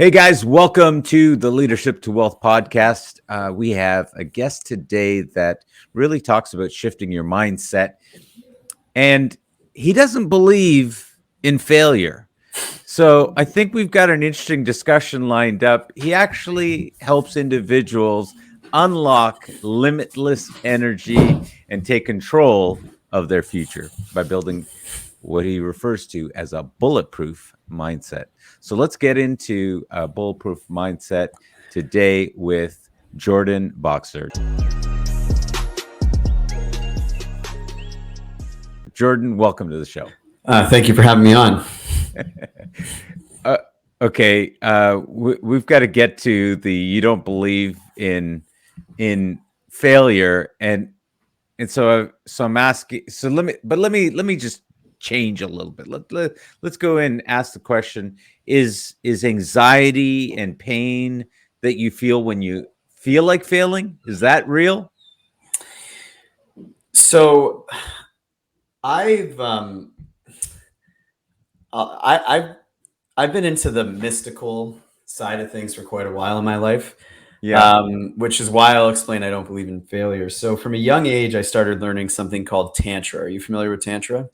Hey guys, welcome to the Leadership to Wealth podcast. We have a guest today that really talks about shifting your mindset, and he doesn't believe in failure. So I think we've got an interesting discussion lined up. He actually helps individuals unlock limitless energy and take control of their future by building what he refers to as a bulletproof mindset. So let's get into a bulletproof mindset today with Jordan Bokser. Jordan, welcome to the show. Thank you for having me on. Okay, we've got to get to the you don't believe in failure, and so I'm asking. So let me just change a little bit. Let's go and ask the question: Is anxiety and pain that you feel when you feel like failing, is that real? So I've I've been into the mystical side of things for quite a while in my life. Yeah. Which is why I'll explain I don't believe in failure. So from a young age, I started learning something called Tantra. Are you familiar with Tantra?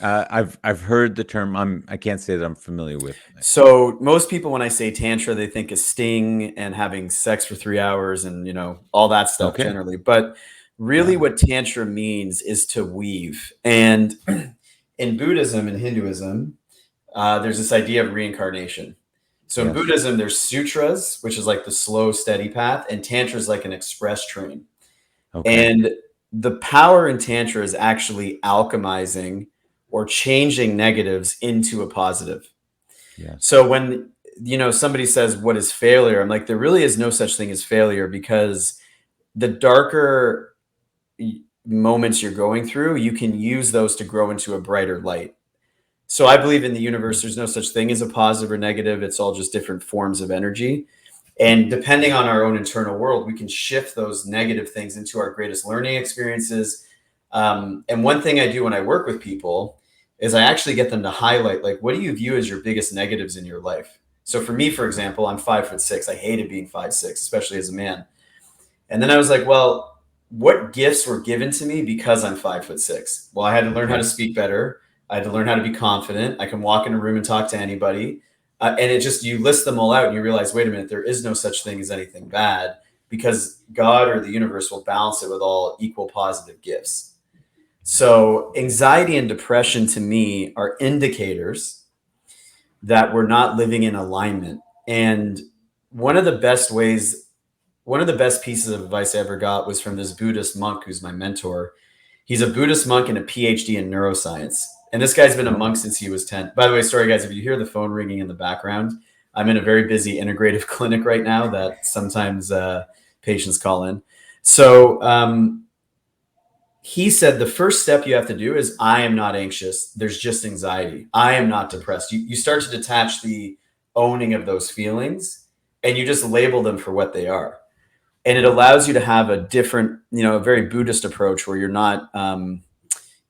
I've heard the term. I can't say that I'm familiar with it. So most people, when I say Tantra, they think of Sting and having sex for 3 hours and, all that stuff Okay. generally. But really Yeah. what Tantra means is to weave. And in Buddhism and Hinduism, there's this idea of reincarnation. So in Yes. Buddhism, there's sutras, which is like the slow, steady path, and Tantra is like an express train. Okay. And the power in Tantra is actually alchemizing or changing negatives into a positive. Yes. So when somebody says, what is failure? I'm like, there really is no such thing as failure, because the darker moments you're going through, you can use those to grow into a brighter light. So I believe in the universe, there's no such thing as a positive or negative. It's all just different forms of energy. And depending on our own internal world, we can shift those negative things into our greatest learning experiences. And one thing I do when I work with people is I actually get them to highlight, like, what do you view as your biggest negatives in your life? So for me, for example, I'm 5'6". I hated being 5'6", especially as a man. And then I was like, well, what gifts were given to me because I'm 5'6"? Well, I had to learn how to speak better. I had to learn how to be confident. I can walk in a room and talk to anybody. And it just, you list them all out and you realize, wait a minute, there is no such thing as anything bad, because God or the universe will balance it with all equal positive gifts. So anxiety and depression to me are indicators that we're not living in alignment. And one of the best pieces of advice I ever got was from this Buddhist monk who's my mentor. He's a Buddhist monk and a PhD in neuroscience. And this guy's been a monk since he was 10. By the way, sorry guys, if you hear the phone ringing in the background, I'm in a very busy integrative clinic right now that sometimes patients call in. So he said the first step you have to do is, I am not anxious. There's just anxiety. I am not depressed. You start to detach the owning of those feelings and you just label them for what they are. And it allows you to have a different, a very Buddhist approach where you're not,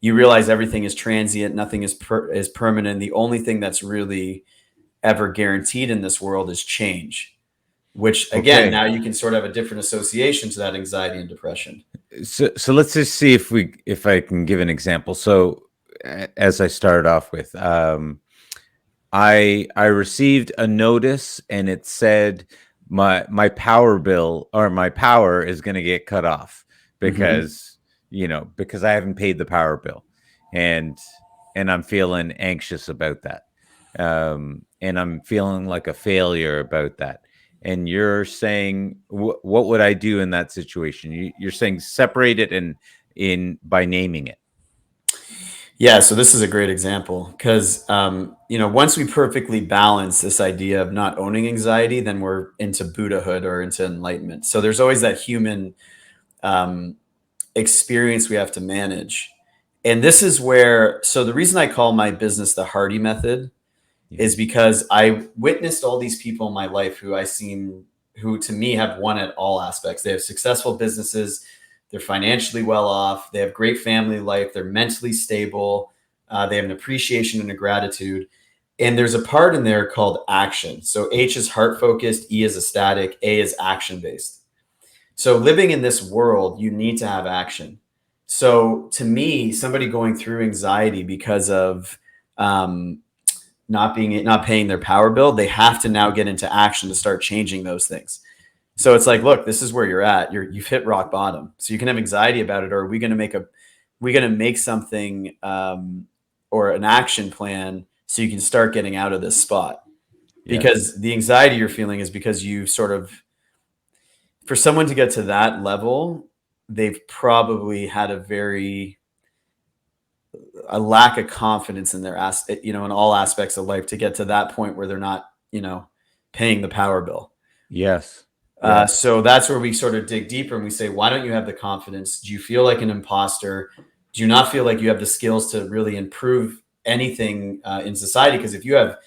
you realize everything is transient, nothing is permanent. The only thing that's really ever guaranteed in this world is change, which again, now you can sort of have a different association to that anxiety and depression. So let's just see if I can give an example. So as I started off with, I received a notice and it said my power bill or my power is going to get cut off because because I haven't paid the power bill, and I'm feeling anxious about that, and I'm feeling like a failure about that. And you're saying, what would I do in that situation? You're saying separate it in by naming it. Yeah, so this is a great example because, once we perfectly balance this idea of not owning anxiety, then we're into Buddhahood or into enlightenment. So there's always that human experience we have to manage. And this is where, so the reason I call my business the Hardy Method is because I witnessed all these people in my life who to me have won at all aspects. They have successful businesses. They're financially well off. They have great family life. They're mentally stable. They have an appreciation and a gratitude. And there's a part in there called action. So H is heart focused, E is ecstatic, A is action based. So living in this world, you need to have action. So to me, somebody going through anxiety because of um, not paying their power bill, they have to now get into action to start changing those things. So it's like, look, this is where you're at. You've hit rock bottom. So you can have anxiety about it, or are we going to make something or an action plan so you can start getting out of this spot? Yes. Because the anxiety you're feeling is because you sort of, for someone to get to that level, they've probably had a lack of confidence in in all aspects of life to get to that point where they're not, paying the power bill. Yes. Yes. So that's where we sort of dig deeper and we say, why don't you have the confidence? Do you feel like an imposter? Do you not feel like you have the skills to really improve anything in society? Because if you have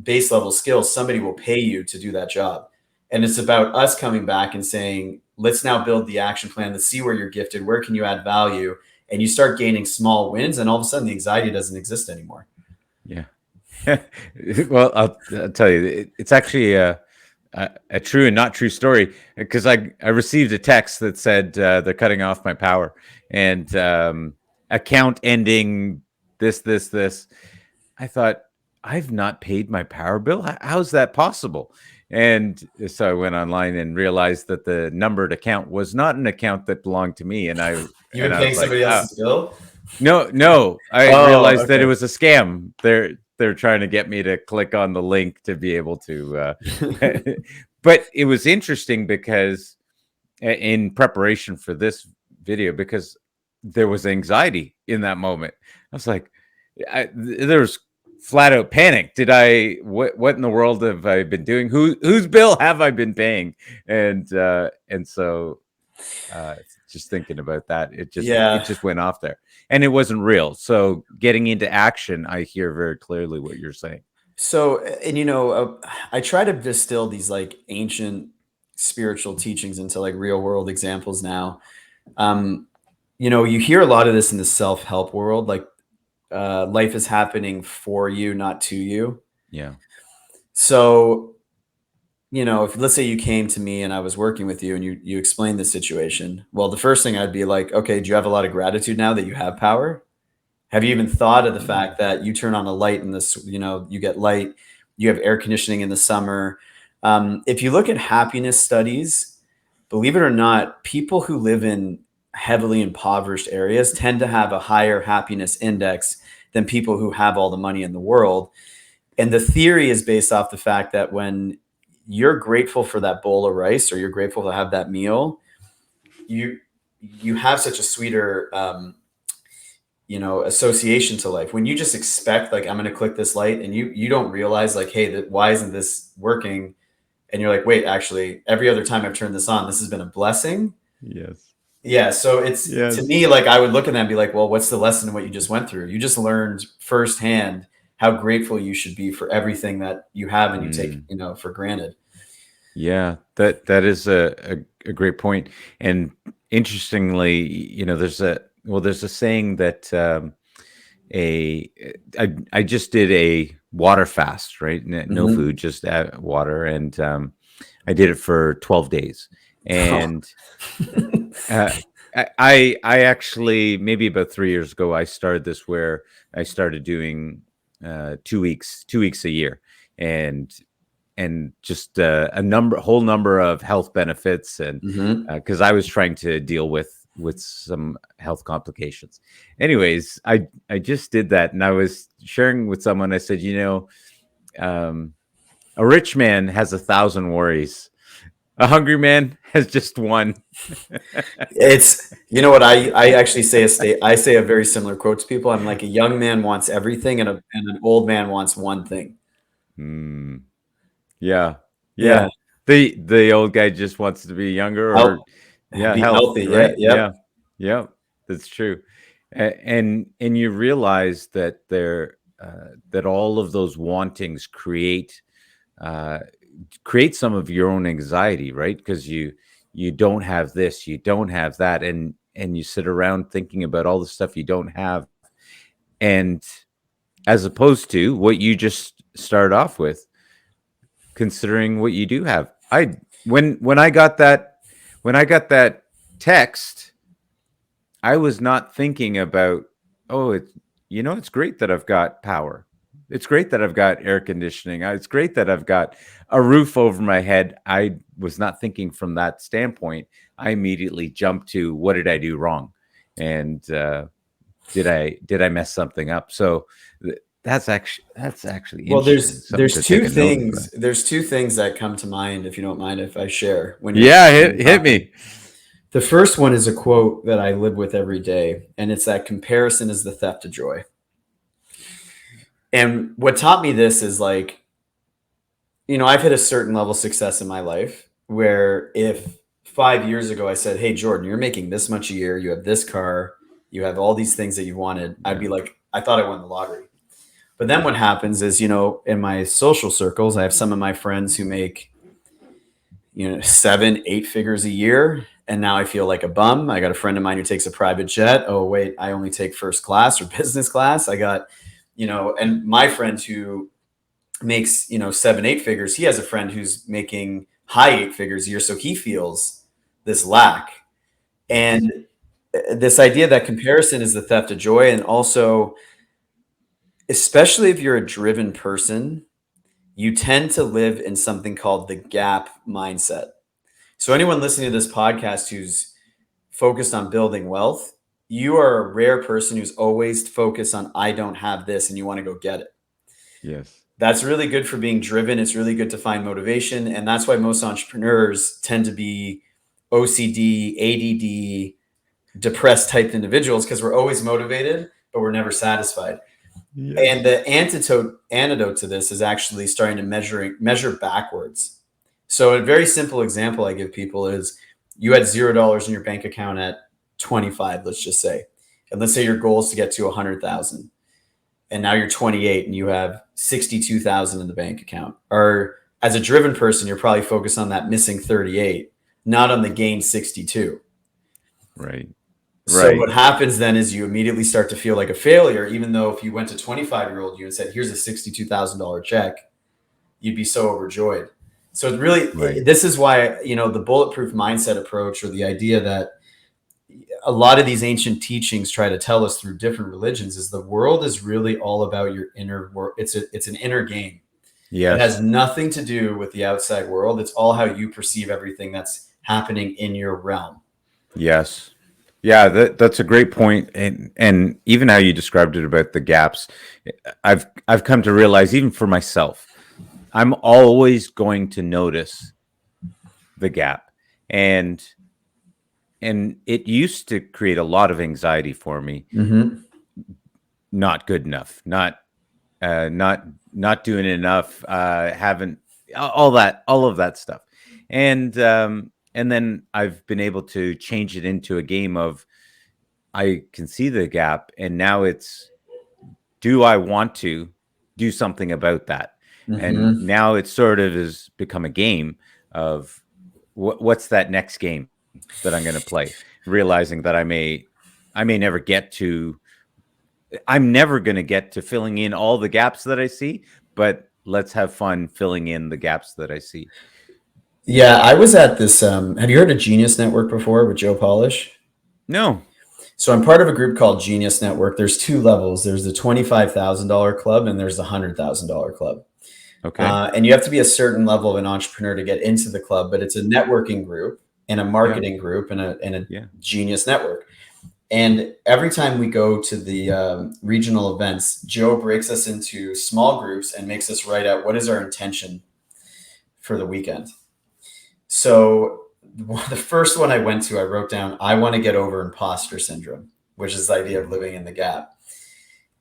base level skills, somebody will pay you to do that job. And it's about us coming back and saying, let's now build the action plan. Let's see where you're gifted. Where can you add value? And you start gaining small wins. And all of a sudden, the anxiety doesn't exist anymore. Yeah. Well, I'll tell you, it's actually a true and not true story, because I received a text that said they're cutting off my power, and account ending this. I thought, I've not paid my power bill. How's that possible? And so I went online and realized that the numbered account was not an account that belonged to me, and I You've been I was paying like, somebody oh, else's bill? no. I Oh, realized that it okay. was a scam. They're trying to get me to click on the link to be able to. But it was interesting because in preparation for this video, because there was anxiety in that moment. I was like, there was flat out panic. Did I? What in the world have I been doing? Whose bill have I been paying? And so just thinking about that, it Yeah. just went off there, and it wasn't real. So getting into action, I hear very clearly what you're saying. So, and I try to distill these like ancient spiritual teachings into like real world examples now. Um, you hear a lot of this in the self help world, like life is happening for you, not to you. Yeah. So, if let's say you came to me and I was working with you and you explained the situation, well, the first thing I'd be like, okay, do you have a lot of gratitude now that you have power? Have you even thought of the Mm. fact that you turn on a light in this, you get light, you have air conditioning in the summer? If you look at happiness studies, believe it or not, people who live in heavily impoverished areas tend to have a higher happiness index than people who have all the money in the world. And the theory is based off the fact that when you're grateful for that bowl of rice or you're grateful to have that meal, you you have such a sweeter association to life. When you just expect, like, I'm going to click this light and you don't realize, like, hey, why isn't this working? And you're like, wait, actually every other time I've turned this on, this has been a blessing. Yes. Yeah. So it's, to Yes. me, like, I would look at that and be like, well, what's the lesson in what you just went through? You just learned firsthand how grateful you should be for everything that you have and you take, Mm. for granted. Yeah, that is a great point. And interestingly, there's a saying that a I just did a water fast, right? No Hmm. food, just water, and I did it for 12 days. And uh, I actually, maybe about 3 years ago, I started this, where I started doing 2 weeks a year, and just whole number of health benefits, and Hmm. because I was trying to deal with some health complications. Anyways, I just did that, and I was sharing with someone. I said, um, a rich man has 1,000 worries. A hungry man has just one. It's, you know what, I actually I say a very similar quote to people. I'm like, a young man wants everything and an old man wants one thing. Mm, yeah, yeah. Yeah. The old guy just wants to be younger, Health, or yeah, be health, healthy. Yeah. right? Yep. Yeah, yeah. That's true. And you realize that that all of those wantings uh, create some of your own anxiety, right? Because you don't have this, you don't have that, and you sit around thinking about all the stuff you don't have, and as opposed to what you just start off with, considering what you do have. When I got that text, I was not thinking about, oh, it's great that I've got power. It's great that I've got air conditioning. It's great that I've got a roof over my head. I was not thinking from that standpoint. I immediately jumped to, what did I do wrong? And did I mess something up? So that's actually Well, interesting. Something there's to take two a note of things that. there's two things that come to mind, if you don't mind if I share when Yeah, when you're hit talking. me. The first one is a quote that I live with every day, and it's that comparison is the theft of joy. And what taught me this is like, I've hit a certain level of success in my life where if 5 years ago I said, "Hey, Jordan, you're making this much a year, you have this car, you have all these things that you wanted," I'd Yeah, be like, I thought I won the lottery. But then what happens is, in my social circles, I have some of my friends who make, 7, 8 figures a year. And now I feel like a bum. I got a friend of mine who takes a private jet. Oh, wait, I only take first class or business class. I got, and my friend who makes, 7, 8 figures, he has a friend who's making high 8 figures a year. So he feels this lack. yes, And this idea that comparison is the theft of joy. And also, especially if you're a driven person, you tend to live in something called the gap mindset. So, anyone listening to this podcast who's focused on building wealth, you are a rare person who's always focused on, I don't have this, and you want to go get it. yes, That's really good for being driven. It's really good to find motivation. And that's why most entrepreneurs tend to be OCD, ADD, depressed type individuals, because we're always motivated, but we're never satisfied. And yes. the antidote to this is actually starting to measure backwards. So a very simple example I give people is, you had $0 in your bank account at 25, let's just say. And let's say your goal is to get to 100,000. And now you're 28 and you have 62,000 in the bank account. Or as a driven person, you're probably focused on that missing 38, not on the gain 62. Right, So right. what happens then is you immediately start to feel like a failure, even though if you went to 25-year-old you and said, here's a $62,000 check, you'd be so overjoyed. So it really, Right. this is why, the bulletproof mindset approach, or the idea that a lot of these ancient teachings try to tell us through different religions, is the world is really all about your inner world. It's an inner game. It has Yes. nothing to do with the outside world. It's all how you perceive everything that's happening in your realm. Yes. Yeah, that's a great point. And even how you described it about the gaps, I've come to realize, even for myself, I'm always going to notice the gap. And it used to create a lot of anxiety for me. Mm-hmm. Not good enough, not not doing enough, haven't, all of that stuff. And then I've been able to change it into a game of, I can see the gap, and now it's, do I want to do something about that? And Mm-hmm. now it sort of has become a game of, what's that next game that I'm going to play, realizing that I may never get to, I'm never going to get to filling in all the gaps that I see, but let's have fun filling in the gaps that I see. Yeah, I was at this. Have you heard of Genius Network before with Joe Polish? No. So I'm part of a group called Genius Network. There's two levels. There's the $25,000 club and there's the $100,000 club. Okay. And you have to be a certain level of an entrepreneur to get into the club, but it's a networking group and a Yeah. marketing group and a Yeah. Genius Network. And every time we go to the regional events, Joe breaks us into small groups and makes us write out what is our intention for the weekend. So the first one I went to, I wrote down, I want to get over imposter syndrome, which is the idea of living in the gap.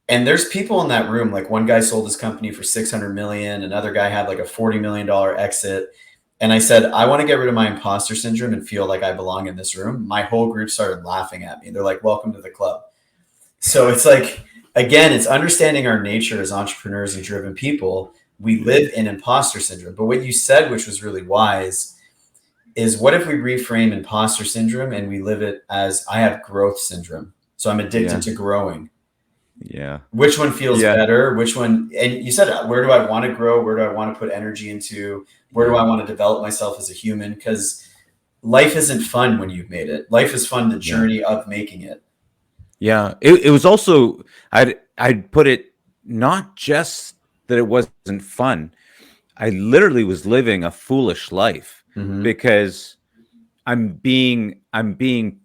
And there's people in that room, like one guy sold his company for 600 million, another guy had like a $40 million exit. And I said, I want to get rid of my imposter syndrome and feel like I belong in this room. My whole group started laughing at me. They're like, welcome to the club. So it's like, again, it's understanding our nature as entrepreneurs and driven people. We live in imposter syndrome. But what you said, which was really wise, is what if we reframe imposter syndrome and we live it as, I have growth syndrome. So I'm addicted Yeah. to growing. Yeah. Which one feels Yeah. better? Which one? And you said, where do I want to grow? Where do I want to put energy into? Where do Yeah. I want to develop myself as a human? Because life isn't fun when you've made it. Life is fun, the Yeah. journey of making it. Yeah. It was also, I'd put it, not just that it wasn't fun. I literally was living a foolish life Mm-hmm. because I'm being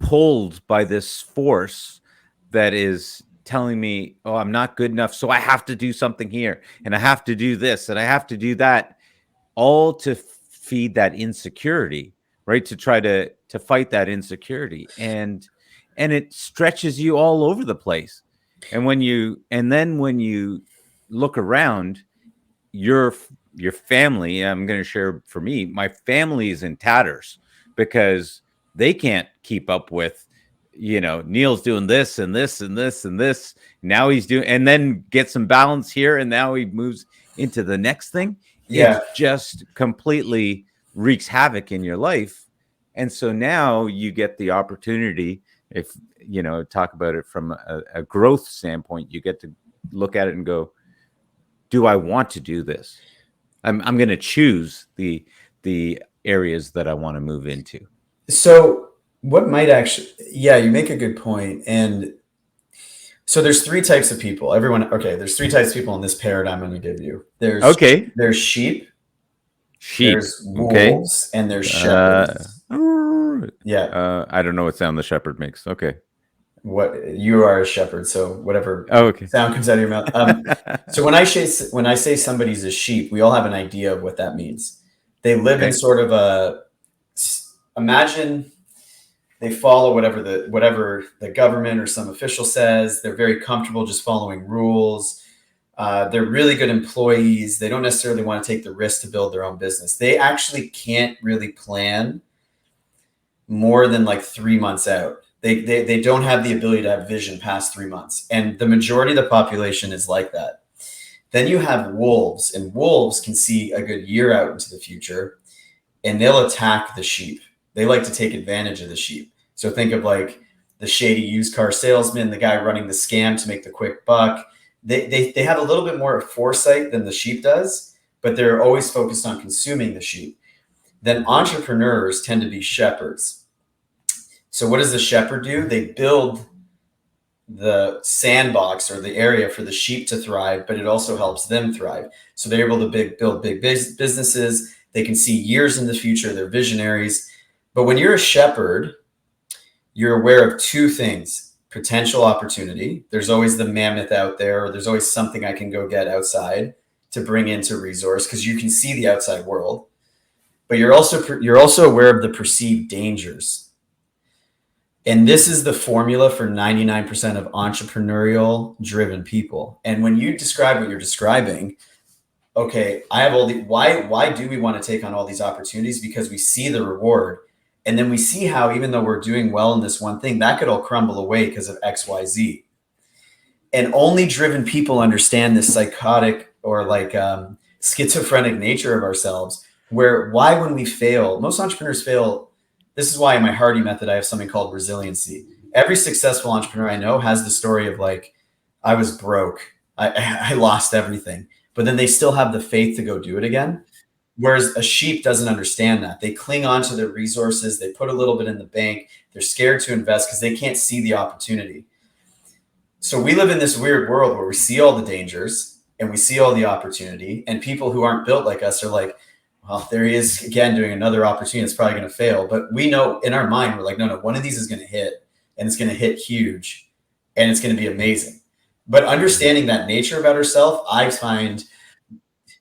pulled by this force that is telling me, oh, I'm not good enough, so I have to do something here, and I have to do this, and I have to do that, all to feed that insecurity, right? To try to fight that insecurity, and it stretches you all over the place. And then when you look around, your your family, I'm going to share, for me, my family is in tatters because they can't keep up with, Neil's doing this and this and this and this, now he's doing, and then get some balance here, and now he moves into the next thing. Yeah. It's just completely wreaks havoc in your life. And so now you get the opportunity, if talk about it from a growth standpoint, you get to look at it and go, do I want to do this? I'm going to choose the areas that I want to move into. So what might actually, yeah, you make a good point. And so there's three types of people. Okay, there's three types of people in this paradigm I'm going to give you. Okay, There's sheep, sheep. there's Okay, wolves, and there's uh, shepherds. Yeah. I don't know what sound the shepherd makes. Okay. What you are a shepherd, so whatever Oh, okay. sound comes out of your mouth. So when I say somebody's a sheep, we all have an idea of what that means. They live in Okay. sort of imagine they follow whatever the government or some official says. They're very comfortable just following rules. They're really good employees. They don't necessarily want to take the risk to build their own business. They actually can't really plan more than like 3 months out. They don't have the ability to have vision past 3 months. And the majority of the population is like that. Then you have wolves, and wolves can see a good year out into the future, and they'll attack the sheep. They like to take advantage of the sheep. So think of like the shady used car salesman, the guy running the scam to make the quick buck. They have a little bit more foresight than the sheep does, but they're always focused on consuming the sheep. Then entrepreneurs tend to be shepherds. So what does the shepherd do? They build the sandbox or the area for the sheep to thrive, but it also helps them thrive. So they're able to build big businesses. They can see years in the future. They're visionaries. But when you're a shepherd, you're aware of two things: potential opportunity. There's always the mammoth out there, or there's always something I can go get outside to bring into resource, because you can see the outside world. But you're also aware of the perceived dangers. And this is the formula for 99% of entrepreneurial driven people. And when you describe what you're describing, okay, I have all the why do we want to take on all these opportunities? Because we see the reward. And then we see how, even though we're doing well in this one thing, that could all crumble away because of XYZ. And only driven people understand this psychotic or like schizophrenic nature of ourselves, where why, when we fail, most entrepreneurs fail. This is why in my Hardy method, I have something called resiliency. Every successful entrepreneur I know has the story of like, I was broke. I lost everything, but then they still have the faith to go do it again. Whereas a sheep doesn't understand that. They cling on to their resources. They put a little bit in the bank. They're scared to invest because they can't see the opportunity. So we live in this weird world where we see all the dangers and we see all the opportunity, and people who aren't built like us are like, well, there he is again doing another opportunity that's probably going to fail. But we know in our mind, we're like, no, one of these is going to hit, and it's going to hit huge, and it's going to be amazing. But understanding that nature about ourselves, I find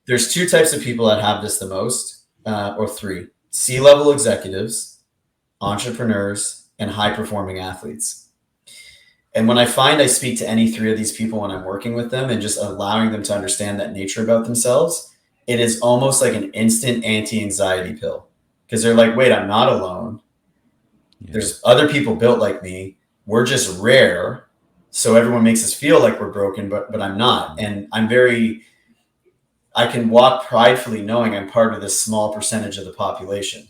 there's two types of people that have this the most, or three: C-level executives, entrepreneurs, and high-performing athletes. And when I find I speak to any three of these people when I'm working with them and just allowing them to understand that nature about themselves, it is almost like an instant anti-anxiety pill, because they're like, wait, I'm not alone. Yeah. There's other people built like me. We're just rare. So everyone makes us feel like we're broken, but I'm not. And I can walk pridefully knowing I'm part of this small percentage of the population.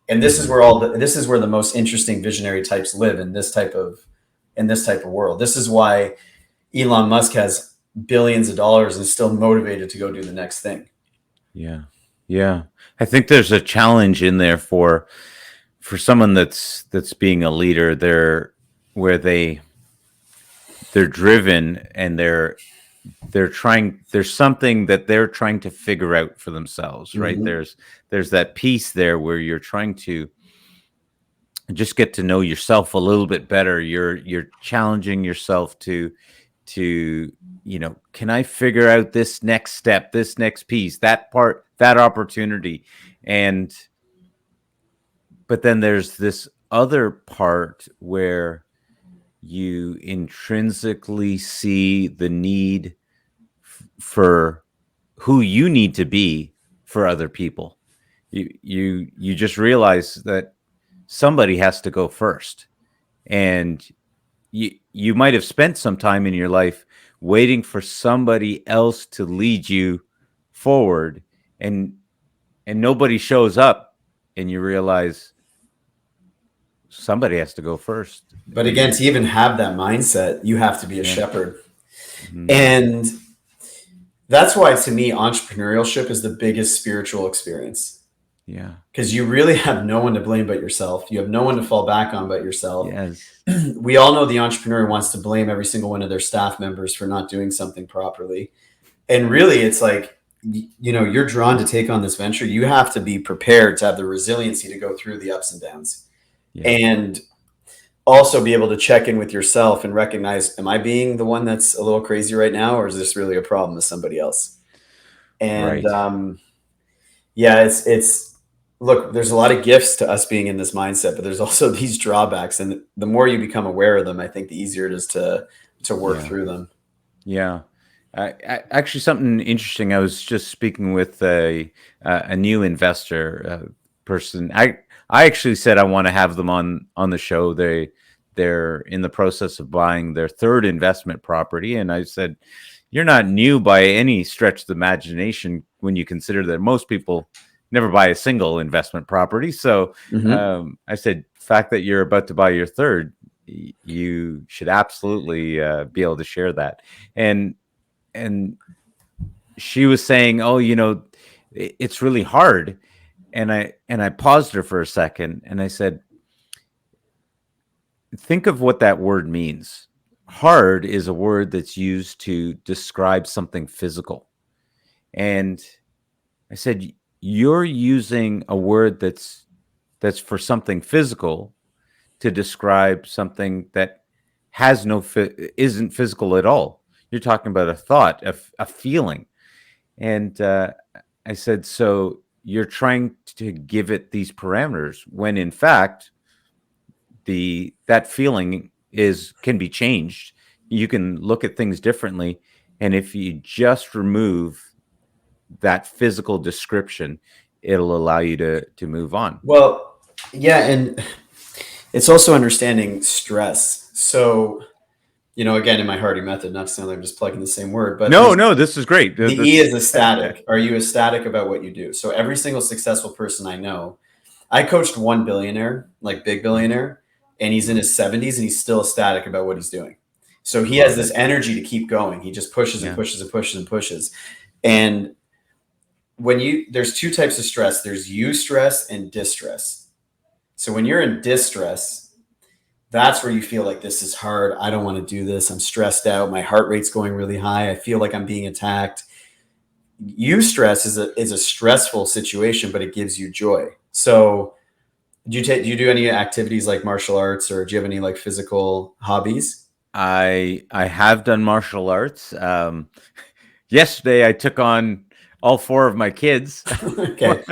And this is where the most interesting visionary types live in this type of world. This is why Elon Musk has billions of dollars and is still motivated to go do the next thing. Yeah. Yeah. I think there's a challenge in there for someone that's being a leader. Where they're driven and they're trying, there's something that they're trying to figure out for themselves, right? Mm-hmm. There's that piece there where you're trying to just get to know yourself a little bit better. You're challenging yourself to can I figure out this next step, this next piece, that part, that opportunity? And but then there's this other part where you intrinsically see the need for who you need to be for other people. You just realize that somebody has to go first, and you might have spent some time in your life waiting for somebody else to lead you forward, and nobody shows up, and you realize somebody has to go first. But again, to even have that mindset, you have to be a Yeah. shepherd. Mm-hmm. And that's why, to me, entrepreneurship is the biggest spiritual experience. Yeah. Because you really have no one to blame but yourself. You have no one to fall back on but yourself. Yes. We all know the entrepreneur wants to blame every single one of their staff members for not doing something properly. And really, it's like, you're drawn to take on this venture. You have to be prepared to have the resiliency to go through the ups and downs. Yeah. And also be able to check in with yourself and recognize, am I being the one that's a little crazy right now, or is this really a problem with somebody else? And Right. yeah, it's look, there's a lot of gifts to us being in this mindset, but there's also these drawbacks. And the more you become aware of them, I think the easier it is to work Yeah. through them. Yeah. Actually, something interesting. I was just speaking with a new investor person. I actually said I want to have them on the show. They're in the process of buying their third investment property, and I said, "You're not new by any stretch of the imagination when you consider that most people never buy a single investment property." So Mm-hmm. I said, "The fact that you're about to buy your third, you should absolutely be able to share that." And she was saying, "Oh, it's really hard." And I paused her for a second, and I said, "Think of what that word means. Hard is a word that's used to describe something physical." And I said, "You're using a word that's for something physical to describe something that has isn't physical at all. You're talking about a thought, a feeling." And I said, "So you're trying to give it these parameters when in fact that feeling can be changed. You can look at things differently, and if you just remove that physical description, it'll allow you to move on." Well, yeah, and it's also understanding stress. So, again, in my Hardy method, not to sound like I'm just plugging the same word, but No, this is great. the E is ecstatic. Are you ecstatic about what you do? So every single successful person I know, I coached one billionaire, like big billionaire, and he's in his 70s and he's still ecstatic about what he's doing. So he has Love this it. energy to keep going. He just pushes and Yeah. pushes and pushes and pushes. And there's two types of stress. There's eustress and distress. So when you're in distress, that's where you feel like this is hard. I don't want to do this. I'm stressed out. My heart rate's going really high. I feel like I'm being attacked. Eustress is a stressful situation, but it gives you joy. So do you do any activities like martial arts, or do you have any like physical hobbies? I have done martial arts. Yesterday, I took on all four of my kids. Okay.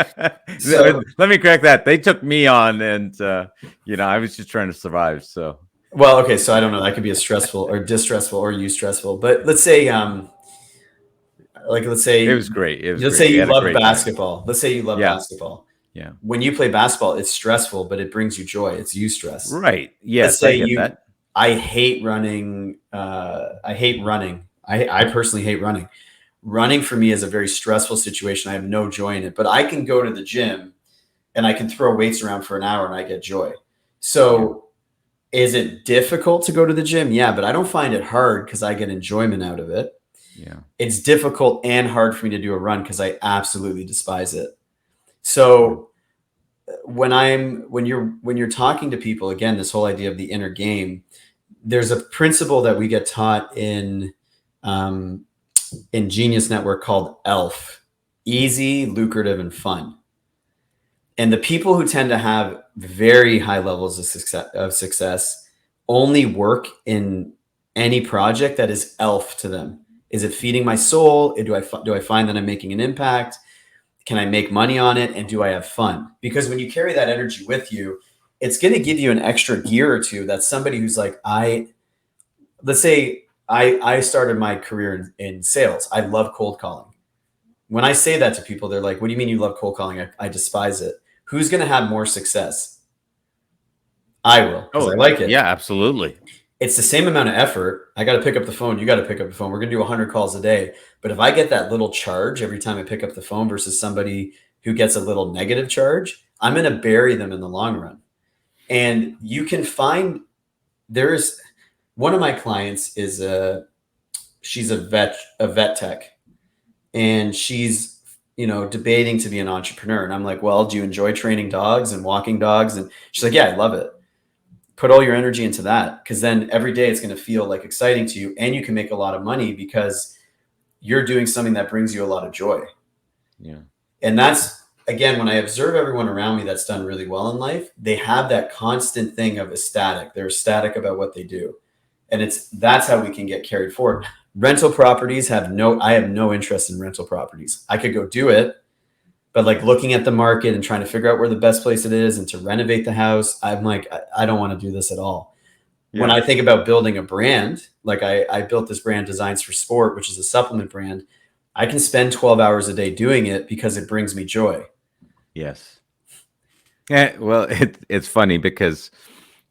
So, Let me correct that. They took me on, and I was just trying to survive. So well, okay. So I don't know. That could be a stressful or distressful or eustressful. But let's say, like, it was great. It was let's great. say We you had a love great time. basketball. Let's say you love Yeah, basketball. yeah. When you play basketball, it's stressful, but it brings you joy. It's eustress. Right. Let's Yes, I say get that. I hate running. I hate running. I personally hate running. Running for me is a very stressful situation. I have no joy in it, but I can go to the gym and I can throw weights around for an hour and I get joy. Yeah. So Is it difficult to go to the gym? Yeah, but I don't find it hard because I get enjoyment out of it. Yeah. It's difficult and hard for me to do a run because I absolutely despise it. Yeah. So when you're talking to people, again, this whole idea of the inner game, there's a principle that we get taught um, in Genius Network called ELF, easy, lucrative, and fun. And the people who tend to have very high levels of success only work in any project that is ELF to them. Is it feeding my soul? Do I find that I'm making an impact? Can I make money on it? And do I have fun? Because when you carry that energy with you, it's going to give you an extra gear or two. That's somebody who's like, let's say I started my career in sales. I love cold calling. When I say that to people, they're like, what do you mean you love cold calling? I despise it. Who's going to have more success? I will, because I Oh, like it. yeah, absolutely. It's the same amount of effort. I got to pick up the phone. You got to pick up the phone. We're going to do 100 calls a day. But if I get that little charge every time I pick up the phone versus somebody who gets a little negative charge, I'm going to bury them in the long run. And you can find there's one of my clients is she's a vet tech, and she's debating to be an entrepreneur. And I'm like, well, do you enjoy training dogs and walking dogs? And she's like, yeah, I love it. Put all your energy into that, because then every day it's going to feel like exciting to you, and you can make a lot of money because you're doing something that brings you a lot of joy. Yeah. And that's, again, when I observe everyone around me that's done really well in life, they have that constant thing of ecstatic. They're ecstatic about what they do. And that's how we can get carried forward. Rental properties I have no interest in rental properties. I could go do it, but like looking at the market and trying to figure out where the best place it is and to renovate the house, I'm like, I don't want to do this at all. When Yeah. I think about building a brand, like I built this brand, Designs for Sport, which is a supplement brand. I can spend 12 hours a day doing it because it brings me joy. Yes. Yeah. Well, it's funny because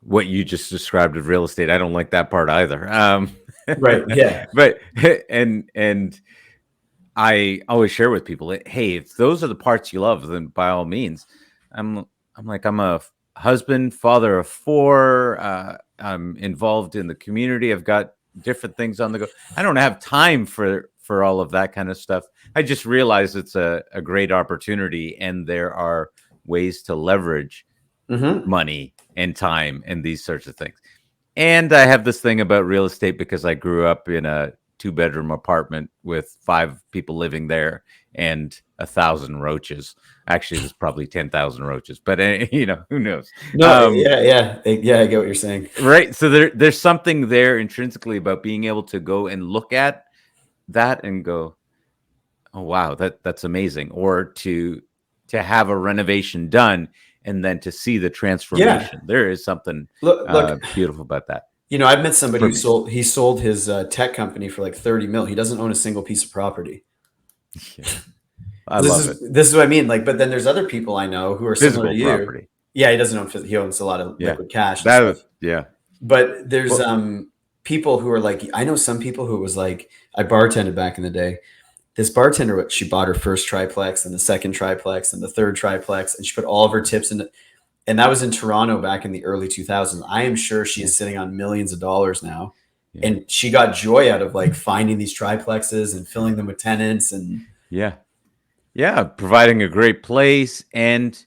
what you just described of real estate, I don't like that part either. Right. Yeah. But and I always share with people, hey, if those are the parts you love, then by all means. I'm I'm like, I'm a husband, father of four. I'm involved in the community. I've got different things on the go. I don't have time for all of that kind of stuff. I just realize it's a great opportunity, and there are ways to leverage Mm-hmm. money and time and these sorts of things. And I have this thing about real estate because I grew up in a two-bedroom apartment with five people living there and 1,000 roaches. Actually, there's probably 10,000 roaches, but who knows? No. Yeah. I get what you're saying. Right. So there's something there intrinsically about being able to go and look at that and go, oh wow, that's amazing. Or to have a renovation done and then to see the Yeah. transformation. There is something Look. beautiful about that I've met somebody for who me. sold his tech company for like 30 mil. He doesn't own a single piece of property. Yeah, I This love it. is this is what I mean. Like, but then there's other people I know who are similar to Physical you. property. Yeah, he doesn't own. He owns a lot of Yeah. liquid cash and stuff. Yeah. But there's Well, people who are like, I know some people who was like, I bartended back in the day. This bartender, she bought her first triplex and the second triplex and the third triplex, and she put all of her tips in it. And that was in Toronto back in the early 2000s. I am sure she yeah. is sitting on millions of dollars now. Yeah. And she got joy out of like finding these triplexes and filling them with tenants. And Yeah. Yeah. Providing a great place and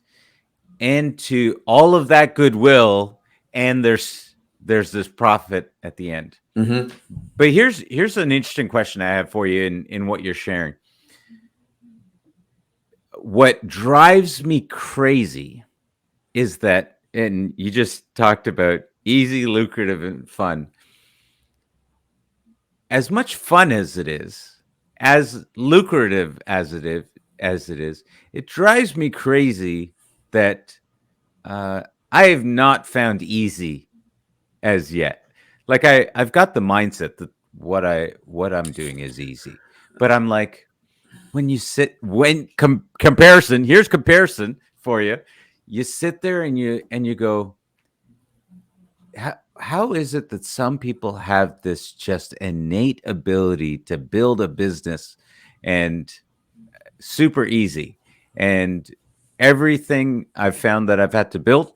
to all of that goodwill, and there's this profit at the end. mm-hmm. But here's an interesting question I have for you in what you're sharing. What drives me crazy is that, and you just talked about easy, lucrative, and fun. As much fun as lucrative as it is, it drives me crazy that I have not found easy as yet. Like I've got the mindset that what I'm doing is easy, but I'm like, comparison, here's comparison for you. You sit there and you go, how is it that some people have this just innate ability to build a business and super easy, and everything I've found that I've had to build,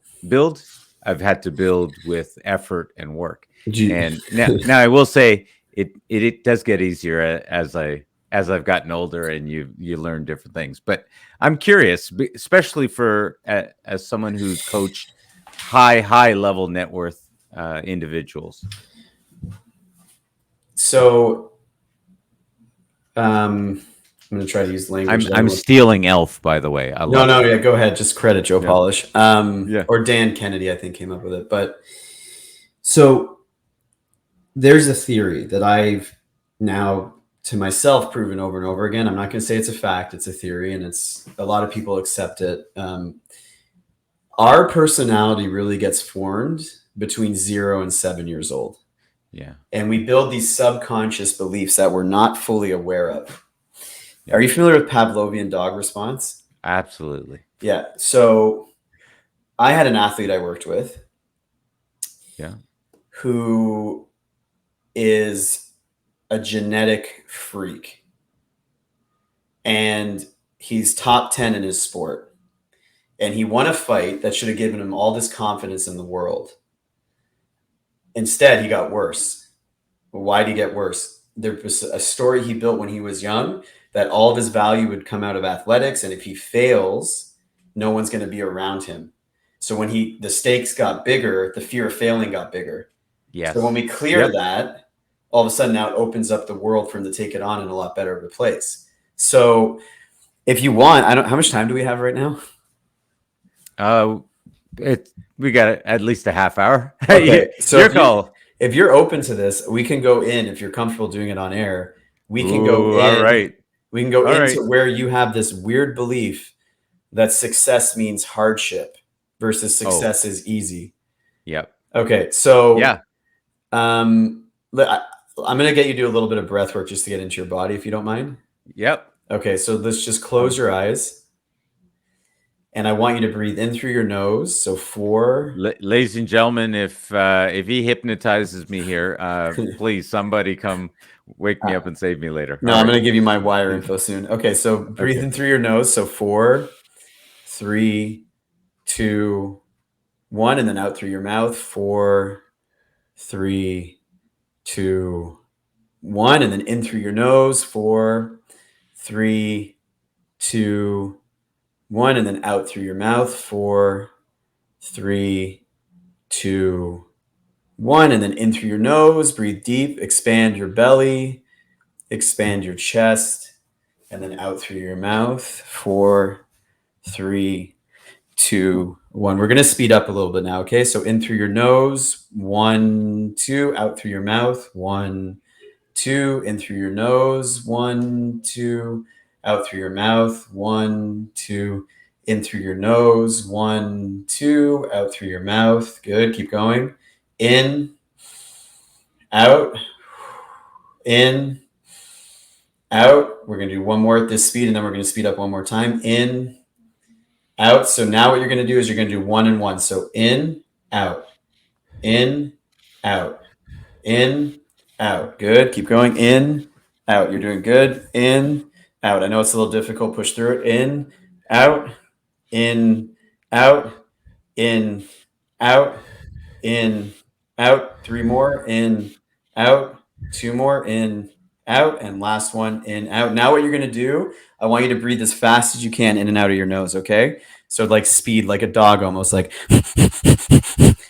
I've had to build with effort and work. Gee. And now I will say it does get easier as I've gotten older and you learn different things. But I'm curious, especially for as someone who's coached high level net worth individuals. So I'm going to try to use language that I'm everyone. stealing Elf, by the way. I No, love no, it. yeah, go ahead. Just credit Joe Yeah, Polish. yeah, Or Dan Kennedy, I think, came up with it. But so there's a theory that I've now to myself proven over and over again. I'm not going to say it's a fact, it's a theory, and it's a lot of people accept it. Our personality really gets formed between 0 and 7 years old. yeah, And we build these subconscious beliefs that we're not fully aware of. yeah. Are you familiar with Pavlovian dog response? Absolutely. Yeah. So I had an athlete I worked with Yeah. who is a genetic freak. And he's top 10 in his sport. And he won a fight that should have given him all this confidence in the world. Instead, he got worse. Why did he get worse? There was a story he built when he was young that all of his value would come out of athletics. And if he fails, no one's going to be around him. So when the stakes got bigger, the fear of failing got bigger. So when Yes. we clear Yep. that, all of a sudden now it opens up the world for him to take it on in a lot better of a place. So if you want, how much time do we have right now? Uh, it we got at least a half hour. Okay, so Your call. if you're open to this, we can go in. If you're comfortable doing it on air, we can go Ooh, all in. right, We can go all right. into where you have this weird belief that success means hardship versus Oh, success is easy. yep. Okay, so Yeah, I'm gonna get you to do a little bit of breath work just to get into your body, if you don't mind. yep. Okay, so let's just close your eyes, and I want you to breathe in through your nose. So 4. Ladies and gentlemen, if he hypnotizes me here, please somebody come wake me up and save me later. No, All I'm right. gonna give you my wire info soon. Okay, so breathe Okay. in through your nose. So 4, 3, 2, 1, and then out through your mouth. 4, 3, 2, 1, and then in through your nose. 4, 3, 2, 1, and then out through your mouth. 4, 3, 2, 1, and then in through your nose. Breathe deep. Expand your belly. Expand your chest, and then out through your mouth. 4, 3, 2, 1. We're going to speed up a little bit now. Okay. So in through your nose, 1, 2, out through your mouth, 1, 2, in through your nose, 1, 2, out through your mouth, 1, 2, in through your nose, 1, 2, out through your mouth. Good. Keep going. In, out, in, out. We're going to do one more at this speed, and then we're going to speed up one more time. In, out. So now what you're going to do is you're going to do 1 and 1. So in, out, in, out, in, out. Good. Keep going. In, out. You're doing good. In, out. I know it's a little difficult. Push through it. In, out, in, out, in, out, in, out. 3 more. In, out. 2 more. In, out, and last one. In, out. Now what you're going to do, I want you to breathe as fast as you can in and out of your nose. Okay. So like speed, like a dog, almost like.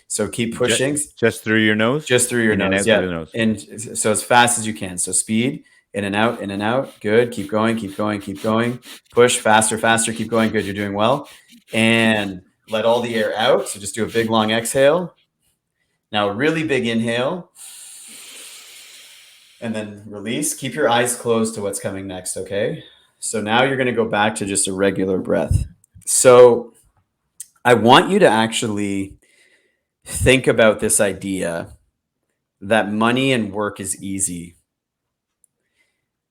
So keep pushing. Just through your nose, Just through your in and nose. out through Yeah. the nose. And so as fast as you can. So speed, in and out, in and out. Good. Keep going, keep going, keep going. Push faster, faster. Keep going. Good. You're doing well. And let all the air out. So just do a big long exhale. Now a really big inhale. And then release. Keep your eyes closed to what's coming next. Okay. So now you're going to go back to just a regular breath. So I want you to actually think about this idea that money and work is easy.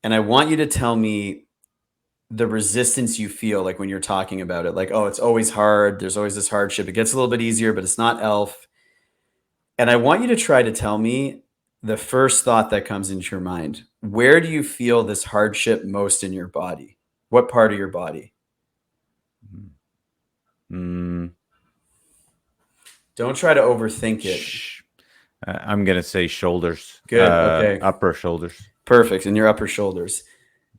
And I want you to tell me the resistance you feel like when you're talking about it. Like, oh, it's always hard. There's always this hardship. It gets a little bit easier, but it's not elf. And I want you to try to tell me the first thought that comes into your mind. Where do you feel this hardship most in your body? What part of your body? Mm. Don't try to overthink it. Shh. I'm gonna say shoulders, Good. Okay. upper shoulders. Perfect. In your upper shoulders.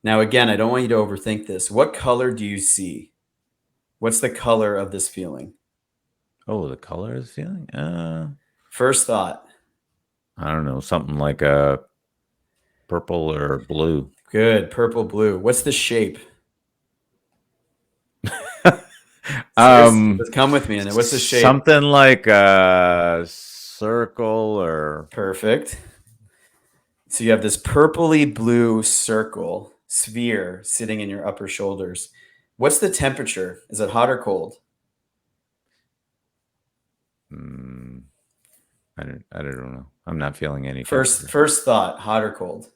Now, again, I don't want you to overthink this. What color do you see? What's the color of this feeling? Oh, the color of the feeling? First thought. I don't know, something like a purple or blue. Good. Purple, blue. What's the shape? Seriously, um, just come with me. And what's the shape? something like a circle or Perfect. So you have this purpley blue circle, sphere, sitting in your upper shoulders. What's the temperature? Is it hot or cold? mm, I don't know. I'm not feeling any First, temperature. first thought, hot or cold?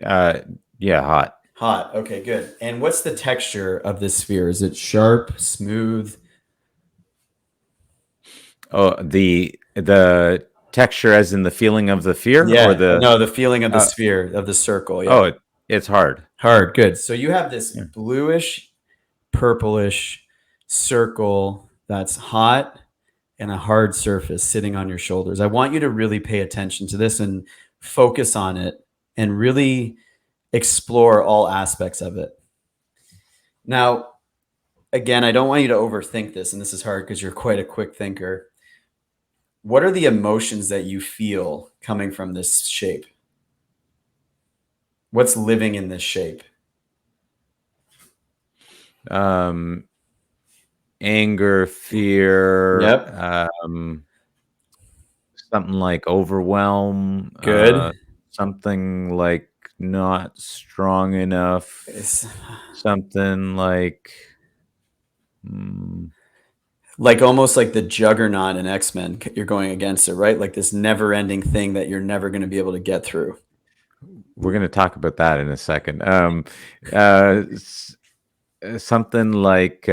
Uh, yeah, hot. Hot. Okay, good. And what's the texture of this sphere? Is it sharp, smooth? Oh, the texture, as in the feeling of the fear, or Yeah. the No, the feeling of the uh, sphere, of the circle. Yeah. oh, it's hard. Hard. Good. So you have this Yeah. bluish, purplish circle that's hot and a hard surface sitting on your shoulders. I want you to really pay attention to this and focus on it and really explore all aspects of it. Now, again, I don't want you to overthink this, and this is hard because you're quite a quick thinker. What are the emotions that you feel coming from this shape? What's living in this shape? Um, anger, fear, Yep. something like overwhelm, Good. something like not strong enough, It's something like mm, like almost like the juggernaut in X-Men. You're going against it, right? Like this never-ending thing that you're never going to be able to get through. we're going to talk about that in a second. Uh, s- something like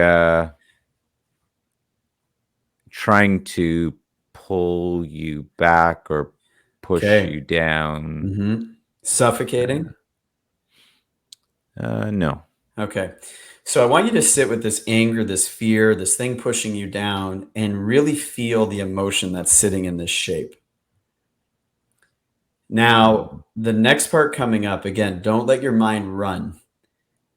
trying to pull you back or push Okay. you down. Suffocating. No. Okay. So I want you to sit with this anger, this fear, this thing pushing you down, and really feel the emotion that's sitting in this shape. Now, Mm, the next part coming up, again, don't let your mind run.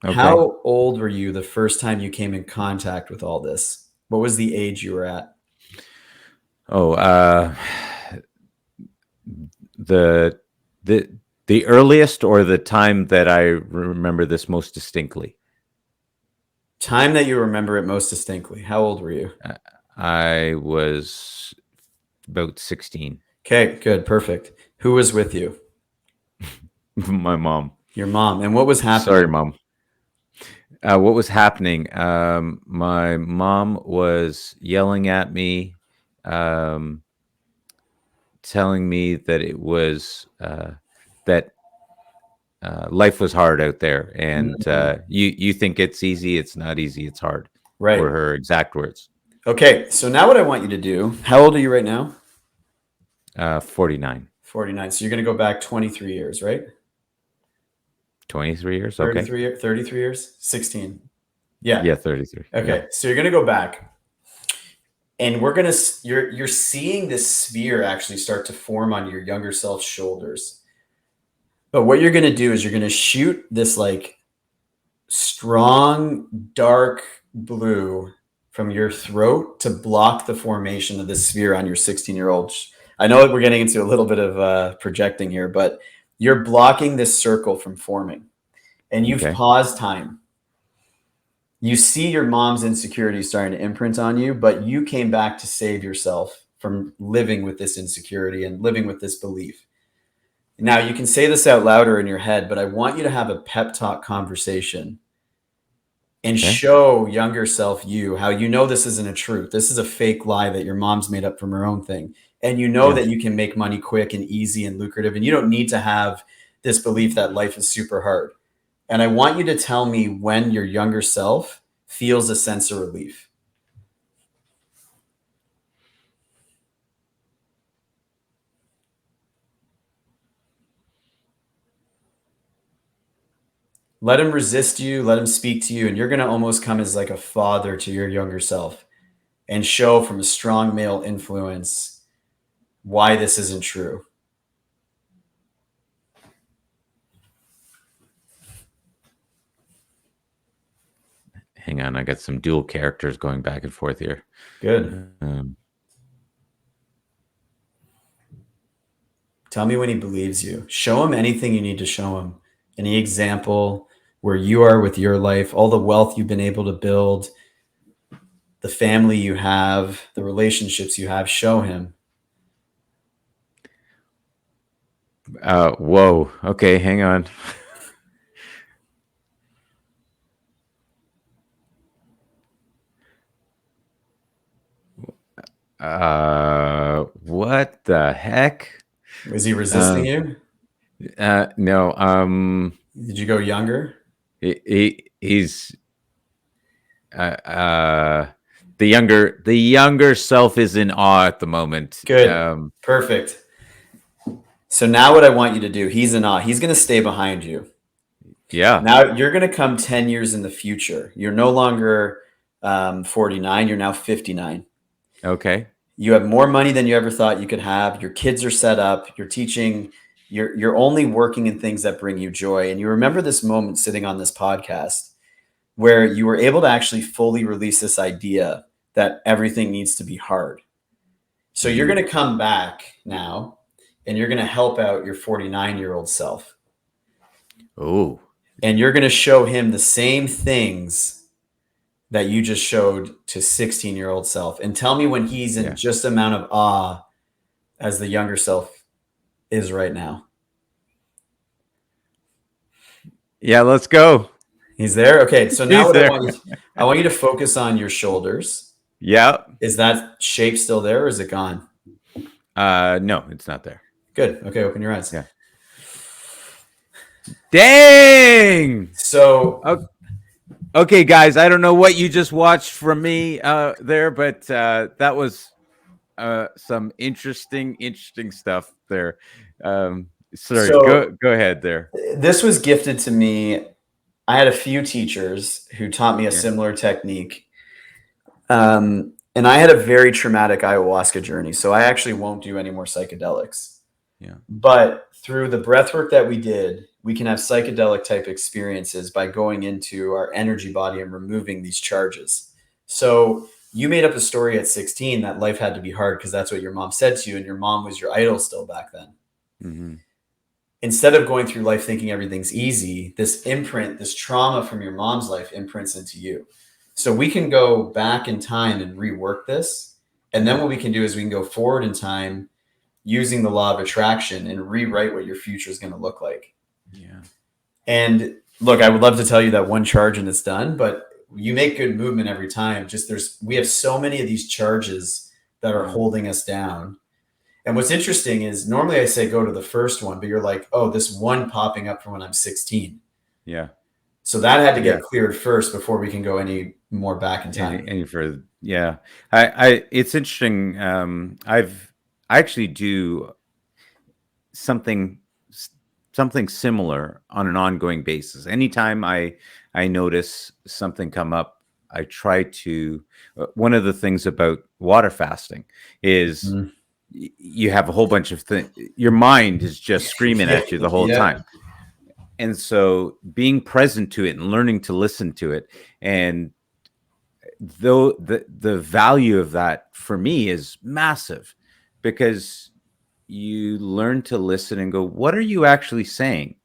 okay. How old were you the first time you came in contact with all this? What was the age you were at? Oh, the the the earliest or the time that I remember this most distinctly. Time that you remember it most distinctly. How old were you? I was about 16. Okay, good, perfect. Who was with you? My mom. Your mom. And what was Sorry, happening? mom. What was happening? My mom was yelling at me, um, telling me that it was that life was hard out there, and Mm, you think it's easy. It's not easy. It's hard. Were right. her exact words. Okay, so now what I want you to do, how old are you right now? 49. 49. So you're going to go back 23 years, right? 23 years. Okay. 33, 33 years? 16. Yeah. Yeah, 33. Yeah. Okay. So you're going to go back and we're going to you're seeing this sphere actually start to form on your younger self's shoulders. But what you're going to do is you're going to shoot this like strong dark blue from your throat to block the formation of this sphere on your 16-year-old. I know that we're getting into a little bit of projecting here, but you're blocking this circle from forming and you've Okay. paused time. You see your mom's insecurity starting to imprint on you, but you came back to save yourself from living with this insecurity and living with this belief. Now, you can say this out louder in your head, but I want you to have a pep talk conversation and Okay. show younger self you how you know this isn't a truth. This is a fake lie that your mom's made up from her own thing. And you know Yeah. that you can make money quick and easy and lucrative. And you don't need to have this belief that life is super hard. And I want you to tell me when your younger self feels a sense of relief. Let him resist you, let him speak to you, and you're going to almost come as like a father to your younger self. and show from a strong male influence why this isn't true. Hang on, I got some dual characters going back and forth here. Good. Tell me when he believes you. Show him anything you need to show him. Any example where you are with your life, all the wealth you've been able to build, the family you have, the relationships you have. Show him. Whoa. Okay, hang on. What the heck? Is he resisting you? No. Did you go younger? He's the younger self is in awe at the moment. Good. Perfect. So now what I want you to do, he's in awe. He's going to stay behind you. Yeah. Now you're going to come 10 years in the future. You're no longer 49. You're now 59. Okay. You have more money than you ever thought you could have. Your kids are set up. You're teaching. You're only working in things that bring you joy. And you remember this moment sitting on this podcast where you were able to actually fully release this idea that everything needs to be hard. So you're going to come back now and you're going to help out your 49-year-old self. Oh. And you're going to show him the same things that you just showed to 16-year-old self. And tell me when he's in just amount of awe as the younger self is right now. Yeah, let's go. He's there? Okay, so now He's there. I want you to focus on your shoulders. Yeah. Is that shape still there or is it gone? No, it's not there. Good. Okay, open your eyes. Yeah. Dang! So okay, guys, I don't know what you just watched from me there, but that was some interesting stuff there. Sorry, So go ahead there. this was gifted to me. I had a few teachers who taught me a Yeah. similar technique. And I had a very traumatic ayahuasca journey. So I actually won't do any more psychedelics. Yeah. But through the breath work that we did, we can have psychedelic type experiences by going into our energy body and removing these charges. So you made up a story at 16 that life had to be hard because that's what your mom said to you, and your mom was your idol still back then. Mm-hmm. Instead of going through life thinking everything's easy, this imprint, this trauma from your mom's life imprints into you. So we can go back in time and rework this. And then what we can do is we can go forward in time using the law of attraction and rewrite what your future is going to look like. Yeah. And look, I would love to tell you that one charge and it's done, but you make good movement every time. Just we have so many of these charges that are holding us down. And what's interesting is normally I say go to the first one, but you're like, oh, this one popping up from when I'm 16. Yeah. So that had to get cleared first before we can go any more back in time. Any further? Yeah. I it's interesting. I actually do something similar on an ongoing basis. Anytime I notice something come up, I try to. One of the things about water fasting is you have a whole bunch of things. Your mind is just screaming at you the whole time. And so being present to it and learning to listen to it, and though the value of that for me is massive, because you learn to listen and go, what are you actually saying?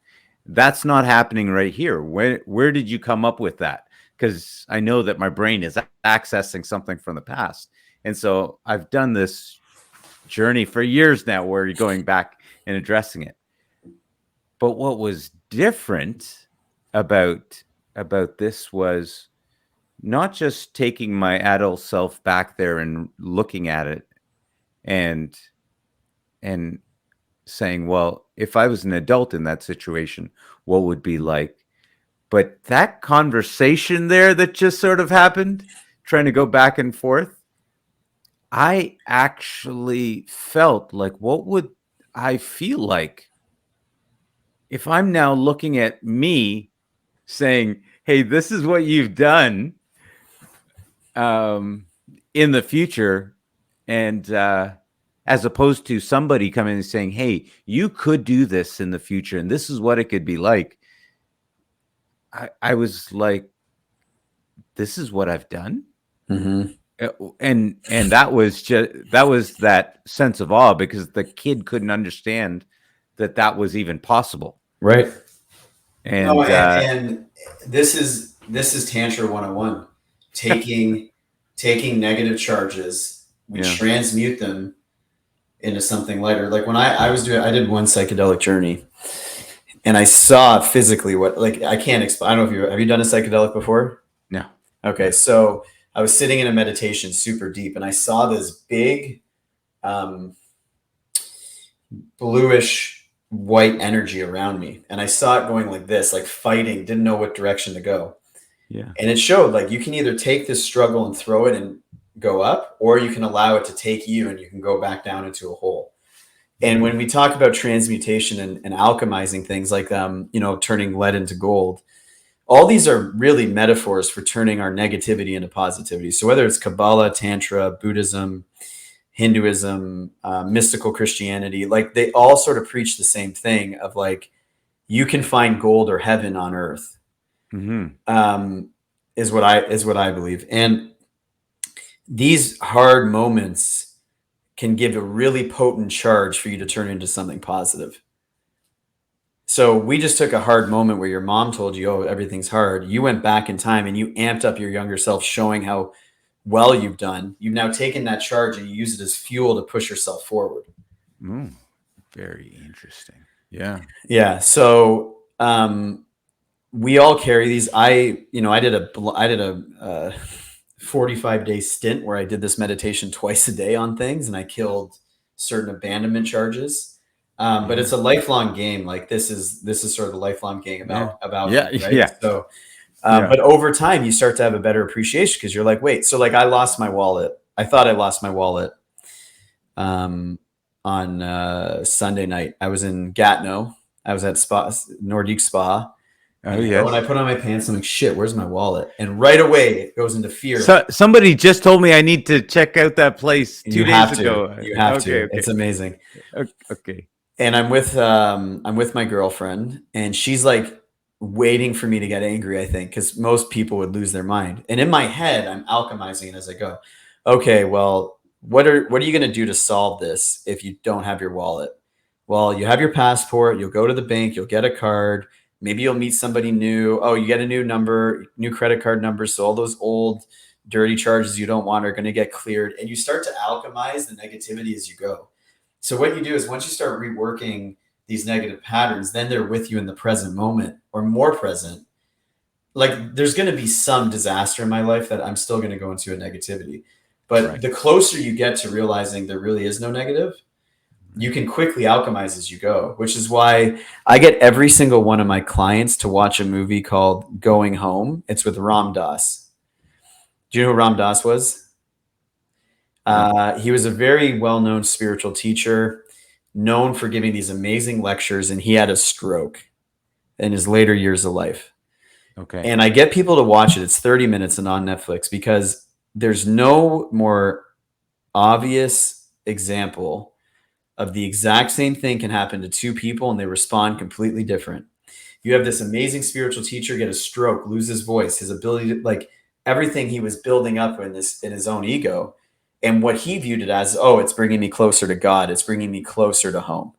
That's not happening right here. Where did you come up with that? Because I know that my brain is accessing something from the past. And so I've done this journey for years now where you're going back and addressing it. But what was different about this was not just taking my adult self back there and looking at it and saying, well, if I was an adult in that situation, what would be like? But that conversation there that just sort of happened, trying to go back and forth, I actually felt like, what would I feel like if I'm now looking at me saying, hey, this is what you've done. in the future, and as opposed to somebody coming and saying, "Hey, you could do this in the future, and this is what it could be like." I was like, "This is what I've done," Mm-hmm. and that was that sense of awe because the kid couldn't understand that was even possible, Right. No, and and this is Tantra 101. Taking taking negative charges, we yeah, transmute them into something lighter. Like when I did one psychedelic journey and I saw physically what, like, I can't explain. I don't know if have you done a psychedelic before? no, Okay, no, so I was sitting in a meditation super deep and I saw this big um, bluish white energy around me. And I saw it going like this, like fighting, didn't know what direction to go. yeah, And it showed like you can either take this struggle and throw it and go up, or you can allow it to take you and you can go back down into a hole. And mm, when we talk about transmutation and alchemizing things like turning lead into gold, all these are really metaphors for turning our negativity into positivity. So whether it's Kabbalah, Tantra, Buddhism, Hinduism, mystical Christianity, like they all sort of preach the same thing of like you can find gold or heaven on earth, mm-hmm, um, is what I believe. And these hard moments can give a really potent charge for you to turn into something positive. So we just took a hard moment where your mom told you, "Oh, everything's hard." You went back in time and you amped up your younger self, showing how well you've done. You've now taken that charge and you use it as fuel to push yourself forward. mm, very interesting. Yeah, Yeah. So we all carry these. I did a 45-day stint where I did this meditation twice a day on things, and I killed certain abandonment charges. But yeah, it's a lifelong game. Like this is sort of the lifelong game yeah, about yeah, alchemy, right? yeah, So, yeah. but over time, you start to have a better appreciation because you're like, wait, so like I lost my wallet. I thought I lost my wallet um, on Sunday night. I was in Gatineau. I was at Nordique Spa, Oh and I go and I yes. put on my pants. I'm like, shit, where's my wallet? And right away, it goes into fear. Like, So somebody just told me I need to check out that place you 2 days have to. ago. You have Okay, to. okay, It's amazing. okay. And I'm with my girlfriend, and she's like waiting for me to get angry. I think because most people would lose their mind. And in my head, I'm alchemizing it as I go. Okay, well, what are you going to do to solve this if you don't have your wallet? Well, you have your passport. You'll go to the bank. You'll get a card. Maybe you'll meet somebody new. Oh, you get a new number, new credit card number. So all those old dirty charges you don't want are going to get cleared, and you start to alchemize the negativity as you go. So what you do is once you start reworking these negative patterns, then they're with you in the present moment or more present. Like there's going to be some disaster in my life that I'm still going to go into a negativity. But Right, the closer you get to realizing there really is no negative, you right. can quickly alchemize as you go, which is why I get every single one of my clients to watch a movie called Going Home. It's with Ram Dass. Do you know who Ram Dass was? No. He was a very well-known spiritual teacher, known for giving these amazing lectures, and he had a stroke in his later years of life. Okay. And I get people to watch it. It's 30 minutes and on Netflix because there's no more obvious example of the exact same thing can happen to two people and they respond completely different. You have this amazing spiritual teacher get a stroke, lose his voice, his ability to, like, everything he was building up in his own ego, and what he viewed it as, oh, it's bringing me closer to God, it's bringing me closer to home.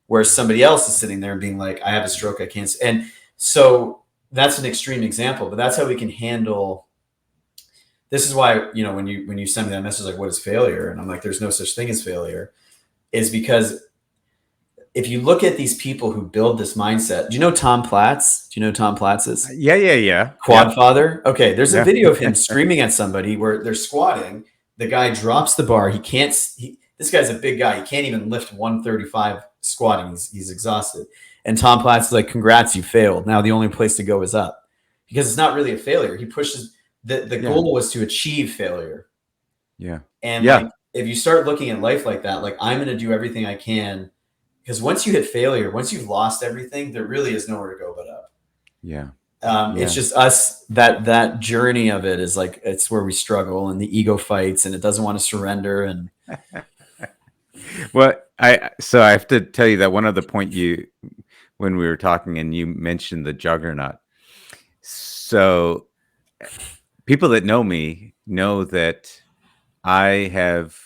Whereas somebody else is sitting there and being like, I have a stroke, I can't. And so that's an extreme example, but that's how we can handle. This is why, when you send me that message like, what is failure? And I'm like, there's no such thing as failure, is because if you look at these people who build this mindset, do you know Tom Platz? Do you know who Tom Platz is? Yeah, yeah, yeah, yeah, Quad Father. Okay, there's a yeah. video of him screaming at somebody where they're squatting. The guy drops the bar. He can't. This guy's a big guy. He can't even lift 135 squatting. He's exhausted. And Tom Platz is like, "Congrats, you failed. Now the only place to go is up," because it's not really a failure. He pushes. The Yeah, goal was to achieve failure. yeah, And yeah, like, if you start looking at life like that, like I'm going to do everything I can, because once you hit failure, once you've lost everything, there really is nowhere to go but up. yeah. It's Yeah. just us, that journey of it is like, it's where we struggle and the ego fights and it doesn't want to surrender. And Well, I have to tell you that one other point you when we were talking and you mentioned the juggernaut. So people that know me know that I have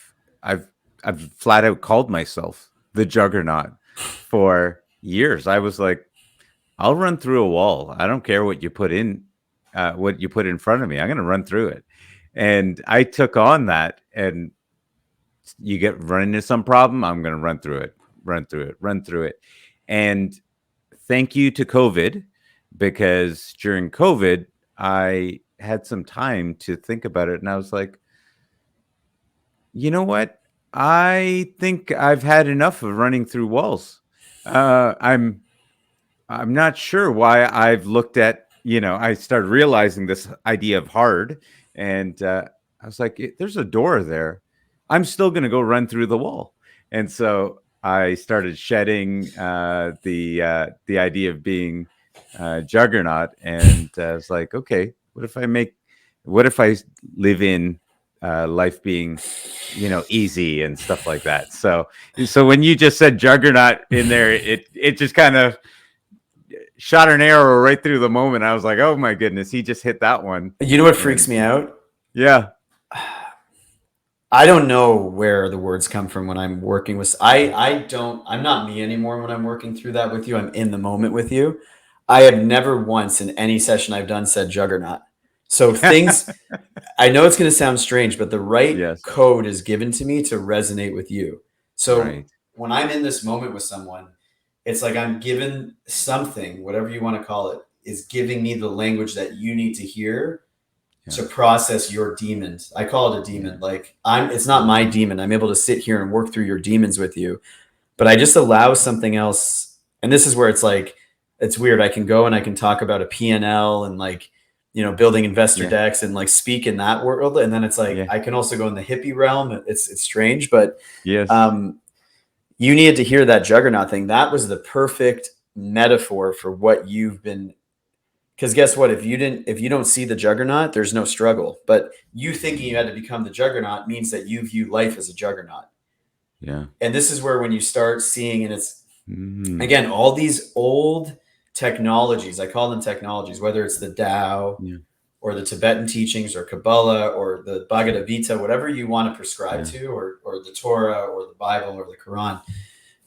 I've I've flat out called myself the juggernaut for years. I was like, I'll run through a wall. I don't care what you put in front of me. I'm going to run through it. And I took on that. And you get run into some problem, I'm going to run through it, run through it, run through it. And thank you to COVID, because during COVID, I had some time to think about it. And I was like, you know what? I think I've had enough of running through walls. I'm not sure why I've looked at, I started realizing this idea of hard, and I was like, there's a door there. I'm still going to go run through the wall. And so I started shedding the idea of being juggernaut, and I was like, okay, what if I live in life being, easy and stuff like that. So when you just said juggernaut in there, it just kind of shot an arrow right through the moment. I was like, oh my goodness, he just hit that one. you know what freaks And me out? yeah, I don't know where the words come from when I'm working with. I'm not me anymore when I'm working through that with you. I'm in the moment with you. I have never once in any session I've done said juggernaut. So things, I know it's going to sound strange, but the right yes, code is given to me to resonate with you. So right, when I'm in this moment with someone, it's like I'm given something, whatever you want to call it, is giving me the language that you need to hear yeah, to process your demons. I call it a yeah, demon. Like, it's not my demon. I'm able to sit here and work through your demons with you, but I just allow something else. And this is where it's like, it's weird. I can go and I can talk about a P&L and like, building investor yeah, decks and like speak in that world. And then it's like, yeah, I can also go in the hippie realm. It's strange, but yes, um, you needed to hear that juggernaut thing. That was the perfect metaphor for what you've been. Because guess what? If you don't see the juggernaut, there's no struggle. But you thinking you had to become the juggernaut means that you view life as a juggernaut. yeah, And this is where when you start seeing, and it's mm, again, all these old technologies, I call them technologies, whether it's the Tao yeah, or the Tibetan teachings or Kabbalah or the Bhagavad Gita, whatever you want to prescribe yeah, to, or the Torah or the Bible or the Quran,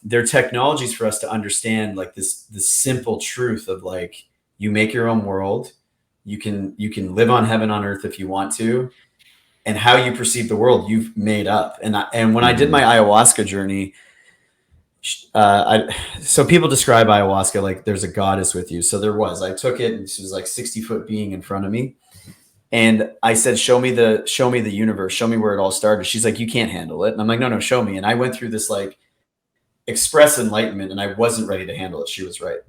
they're technologies for us to understand like this simple truth of like, you make your own world. You can live on heaven on earth if you want to, and how you perceive the world you've made up. And when I did my mm-hmm, ayahuasca journey, so people describe ayahuasca like there's a goddess with you. So there was. I took it, and she was like 60-foot being in front of me, and I said, show me the universe, show me where it all started. She's like, you can't handle it, and I'm like, no, no, show me. And I went through this like express enlightenment, and I wasn't ready to handle it. She was right.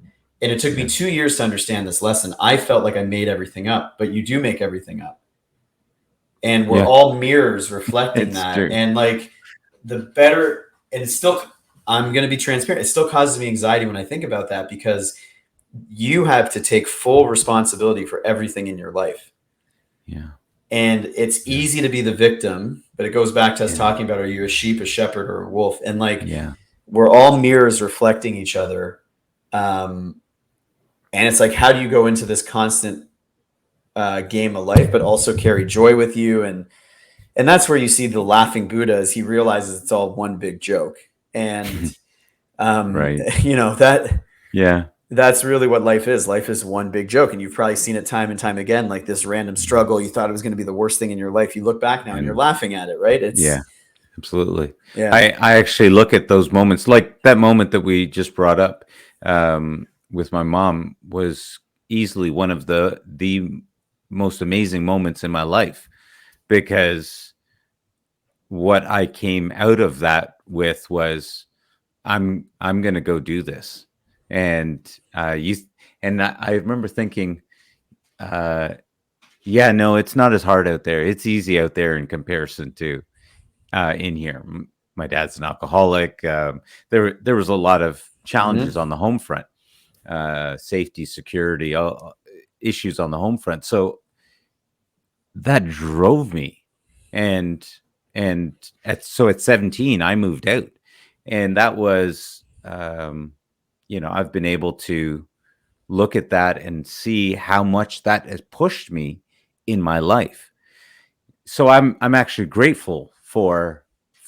And it took me yeah, 2 years to understand this lesson. I felt like I made everything up, but you do make everything up. And we're yeah, all mirrors reflecting it's that. true. And like the better, and it's still, I'm going to be transparent. It still causes me anxiety when I think about that, because you have to take full responsibility for everything in your life. Yeah, And it's yeah, easy to be the victim, but it goes back to us yeah, talking about, are you a sheep, a shepherd, or a wolf? And like, yeah, we're all mirrors reflecting each other. Um, and it's like, how do you go into this constant game of life, but also carry joy with you? And that's where you see the laughing Buddha, as he realizes it's all one big joke. And right, that yeah, that's really what life is. Life is one big joke, and you've probably seen it time and time again. Like this random struggle, you thought it was going to be the worst thing in your life. You look back now and you're and laughing at it, right? yeah, It's absolutely. yeah. I actually look at those moments, like that moment that we just brought up with my mom was easily one of the most amazing moments in my life, because what I came out of that with was I'm going to go do this. And you and I remember thinking, uh, yeah, no, it's not as hard out there. It's easy out there in comparison to in here. My dad's an alcoholic. There was a lot of Mm-hmm. challenges on the home front, safety, security. issues on the home front. So that drove me. And at 17 I moved out. And that was I've been able to look at that and see how much that has pushed me in my life. So I'm actually grateful for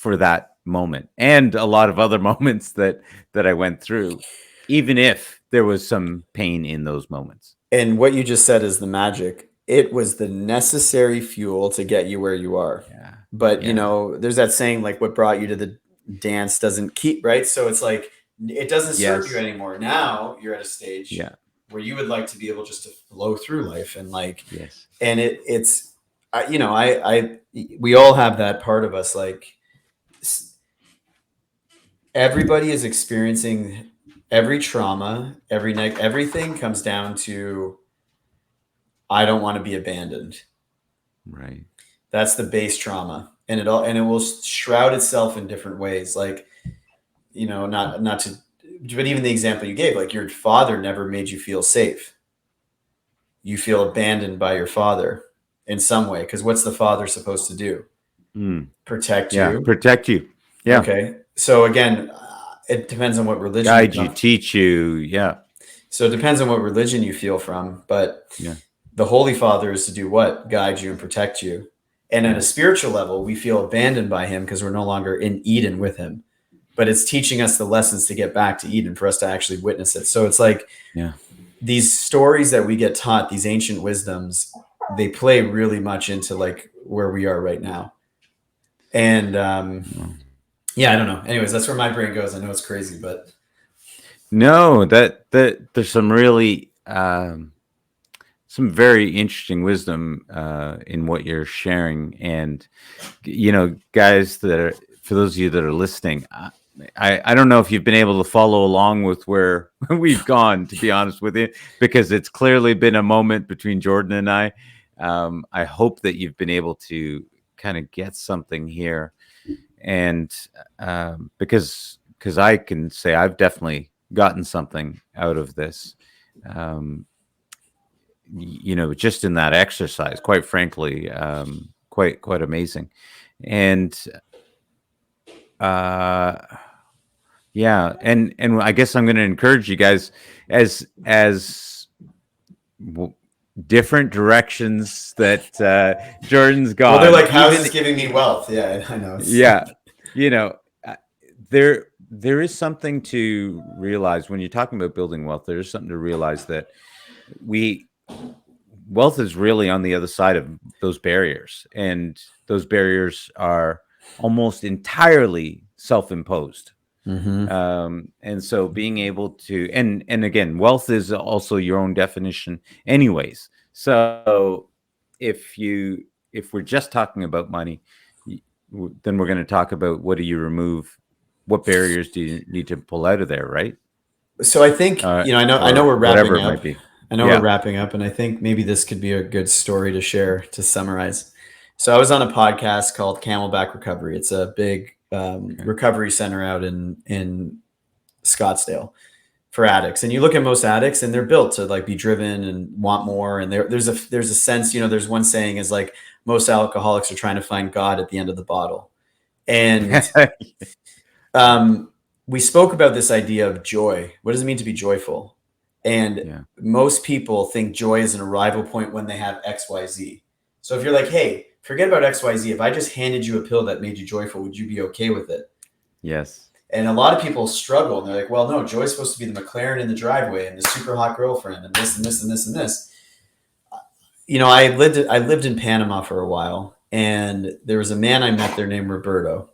that moment and a lot of other moments that I went through, even if there was some pain in those moments. And what you just said is the magic. It was the necessary fuel to get you where you are. Yeah. But, Yeah. there's that saying, like, what brought you to the dance doesn't keep, right? So it's like, it doesn't serve you Yes. anymore. Now you're at a stage Yeah. where you would like to be able just to flow through life and like, Yes. and it's, we all have that part of us. Like, everybody is experiencing every trauma, everything comes down to, I don't want to be abandoned. Right. That's the base trauma, and it will shroud itself in different ways. Like, not to, but even the example you gave, like your father never made you feel safe. You feel abandoned by your father in some way, because what's the father supposed to do? Mm. Protect Yeah. you. Protect you. Yeah. Okay. So again, it depends on what religion you Guide you, come. teach you. Yeah. So it depends on what religion you feel from, but Yeah. the Holy Father is to do what? Guide you and protect you. And at a Yeah. spiritual level, we feel abandoned by him because we're no longer in Eden with him. But it's teaching us the lessons to get back to Eden for us to actually witness it. So it's like Yeah. these stories that we get taught, these ancient wisdoms, they play really much into like where we are right now. And Well, yeah, I don't know. Anyways, that's where my brain goes. I know it's crazy, but no, that there's some really some very interesting wisdom in what you're sharing. And guys, that are, for those of you that are listening, I don't know if you've been able to follow along with where we've gone, to be honest with you, because it's clearly been a moment between Jordan and I hope that you've been able to kind of get something here. And because I can say I've definitely gotten something out of this. Um, just in that exercise, quite frankly, quite amazing. And uh, yeah, and I guess I'm going to encourage you guys, as w- different directions that Jordan's well, they're gone. like, how is Even this giving me wealth? Yeah, I know. It's yeah, you know, uh, there is something to realize when you're talking about building wealth. There is something to realize that we wealth is really on the other side of those barriers, and those barriers are almost entirely self-imposed. mm-hmm. And so being able to, and again, wealth is also your own definition anyways. So if we're just talking about money, then we're going to talk about, what do you remove, what barriers do you need to pull out of there, right? So I think, I know Or we're whatever wrapping it up. might be. I know we're Yeah. wrapping up, and I think maybe this could be a good story to share to summarize. So I was on a podcast called Camelback Recovery. It's a big Okay. recovery center out in Scottsdale for addicts. And you look at most addicts, and they're built to like be driven and want more. And there's a sense, there's one saying is like, most alcoholics are trying to find God at the end of the bottle. And um, we spoke about this idea of joy. What does it mean to be joyful? And Yeah. most people think joy is an arrival point when they have XYZ. So if you're like, hey, forget about XYZ. If I just handed you a pill that made you joyful, would you be okay with it? Yes. And a lot of people struggle, and they're like, well, no, joy's supposed to be the McLaren in the driveway and the super hot girlfriend and this and this and this and this. I lived in Panama for a while, and there was a man I met there named Roberto.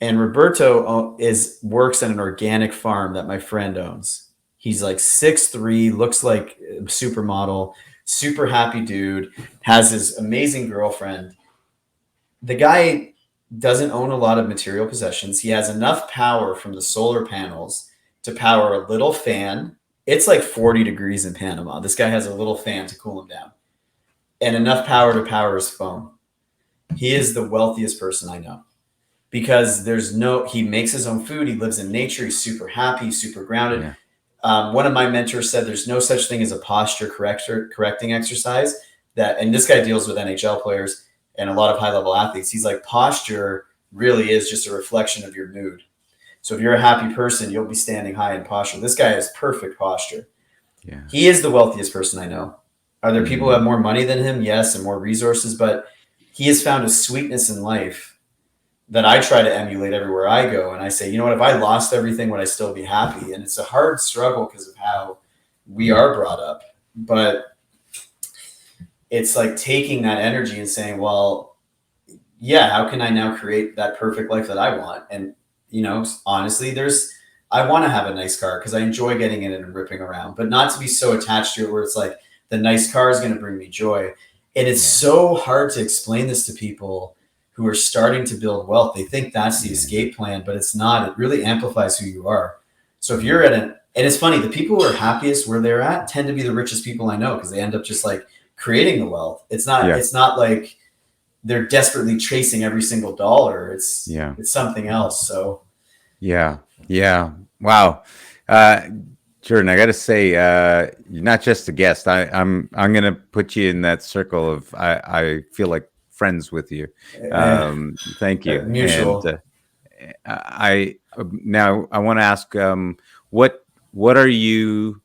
And Roberto works at an organic farm that my friend owns. He's like 6'3", looks like a supermodel, super happy dude, has his amazing girlfriend. The guy doesn't own a lot of material possessions. He has enough power from the solar panels to power a little fan. It's like 40 degrees in Panama. This guy has a little fan to cool him down, and enough power to power his phone. He is the wealthiest person I know, because he makes his own food. He lives in nature. He's super happy, super grounded. Yeah. One of my mentors said there's no such thing as a posture correcting exercise. And this guy deals with NHL players and a lot of high level athletes. He's like, posture really is just a reflection of your mood. So if you're a happy person, you'll be standing high in posture. This guy has perfect posture. Yeah. He is the wealthiest person I know. Are there people who have Mhm. more money than him? Yes, and more resources, but he has found a sweetness in life that I try to emulate everywhere I go. And I say, you know what, if I lost everything, would I still be happy? And it's a hard struggle because of how we are brought up. But it's like taking that energy and saying, well, yeah, how can I now create that perfect life that I want? And, you know, honestly, I want to have a nice car because I enjoy getting in it and ripping around, but not to be so attached to it where it's like the nice car is going to bring me joy. And it's so hard to explain this to people who are starting to build wealth. They think that's the escape plan, but it's not. It really amplifies who you are. So if you're and it's funny, the people who are happiest where they're at tend to be the richest people I know because they end up just like creating the wealth. It's not like they're desperately chasing every single dollar. It's something else. So Yeah. Wow. Jordan, I got to say, you're not just a guest. I'm going to put you in that circle of I feel like friends with you. Thank you. And mutual. I now I want to ask, what what are you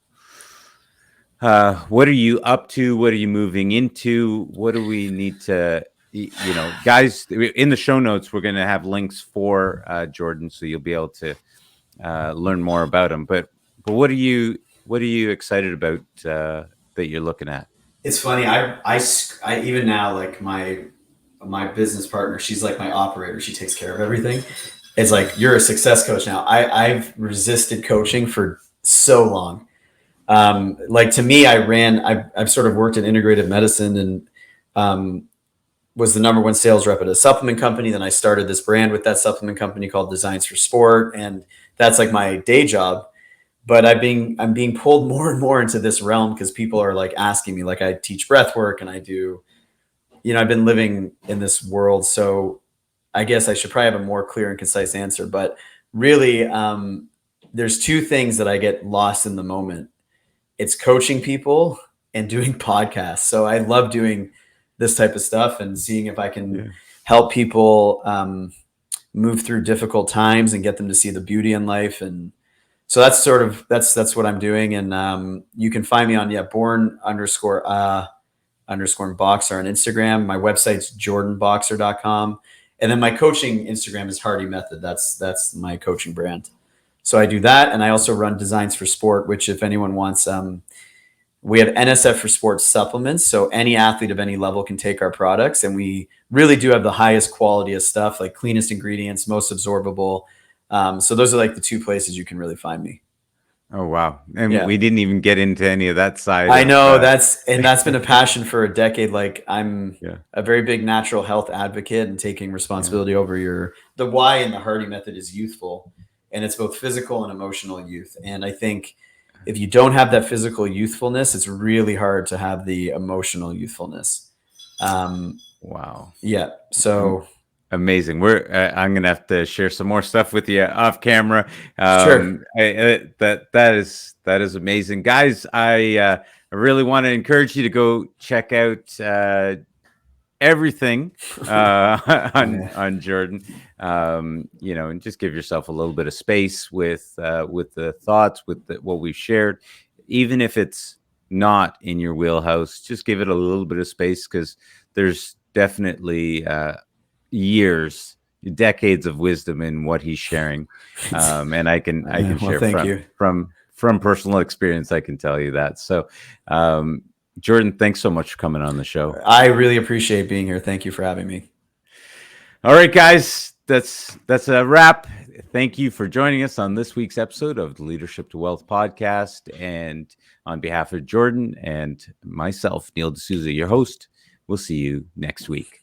what are you up to? What are you moving into? What do we need to, guys? In the show notes, we're going to have links for Jordan, so you'll be able to learn more about him. But what are you excited about that you're looking at? It's funny. I even now, like my business partner, she's like my operator. She takes care of everything. It's like, you're a success coach now. I've resisted coaching for so long. Like, to me, I've sort of worked in integrative medicine and was the number one sales rep at a supplement company. Then I started this brand with that supplement company called Designs for Sport. And that's like my day job. But I'm being pulled more and more into this realm because people are like asking me, like, I teach breath work and I do, I've been living in this world. So I guess I should probably have a more clear and concise answer, but really, there's two things that I get lost in the moment. It's coaching people and doing podcasts. So I love doing this type of stuff and seeing if I can Yeah. help people move through difficult times and get them to see the beauty in life. And so that's what I'm doing. And you can find me on born underscore Bokser on Instagram. My website's jordanbokser.com. And then my coaching Instagram is Hardy Method. That's my coaching brand. So I do that, and I also run Designs for Sport, which, if anyone wants, we have NSF for Sports supplements. So any athlete of any level can take our products, and we really do have the highest quality of stuff, like cleanest ingredients, most absorbable. So those are like the two places you can really find me. Oh wow! And Yeah. we didn't even get into any of that side I of. know that's been a passion for a decade. Like, I'm Yeah. a very big natural health advocate, and taking Yeah. responsibility over the why in the Hardy Method is youthful, and it's both physical and emotional youth. And I think if you don't have that physical youthfulness, it's really hard to have the emotional youthfulness. Um, Wow. yeah. So Amazing. I'm gonna have to share some more stuff with you off camera. sure. That is amazing, guys. I really want to encourage you to go check out everything Oh, man. on Jordan. And just give yourself a little bit of space with the thoughts, with what we've shared, even if it's not in your wheelhouse. Just give it a little bit of space because there's definitely years, decades of wisdom in what he's sharing, and I can Well, share thank you. from personal experience. I can tell you that. So, Jordan, thanks so much for coming on the show. I really appreciate being here. Thank you for having me. All right, guys, that's a wrap. Thank you for joining us on this week's episode of the Leadership to Wealth podcast. And on behalf of Jordan and myself, Neil D'Souza, your host, we'll see you next week.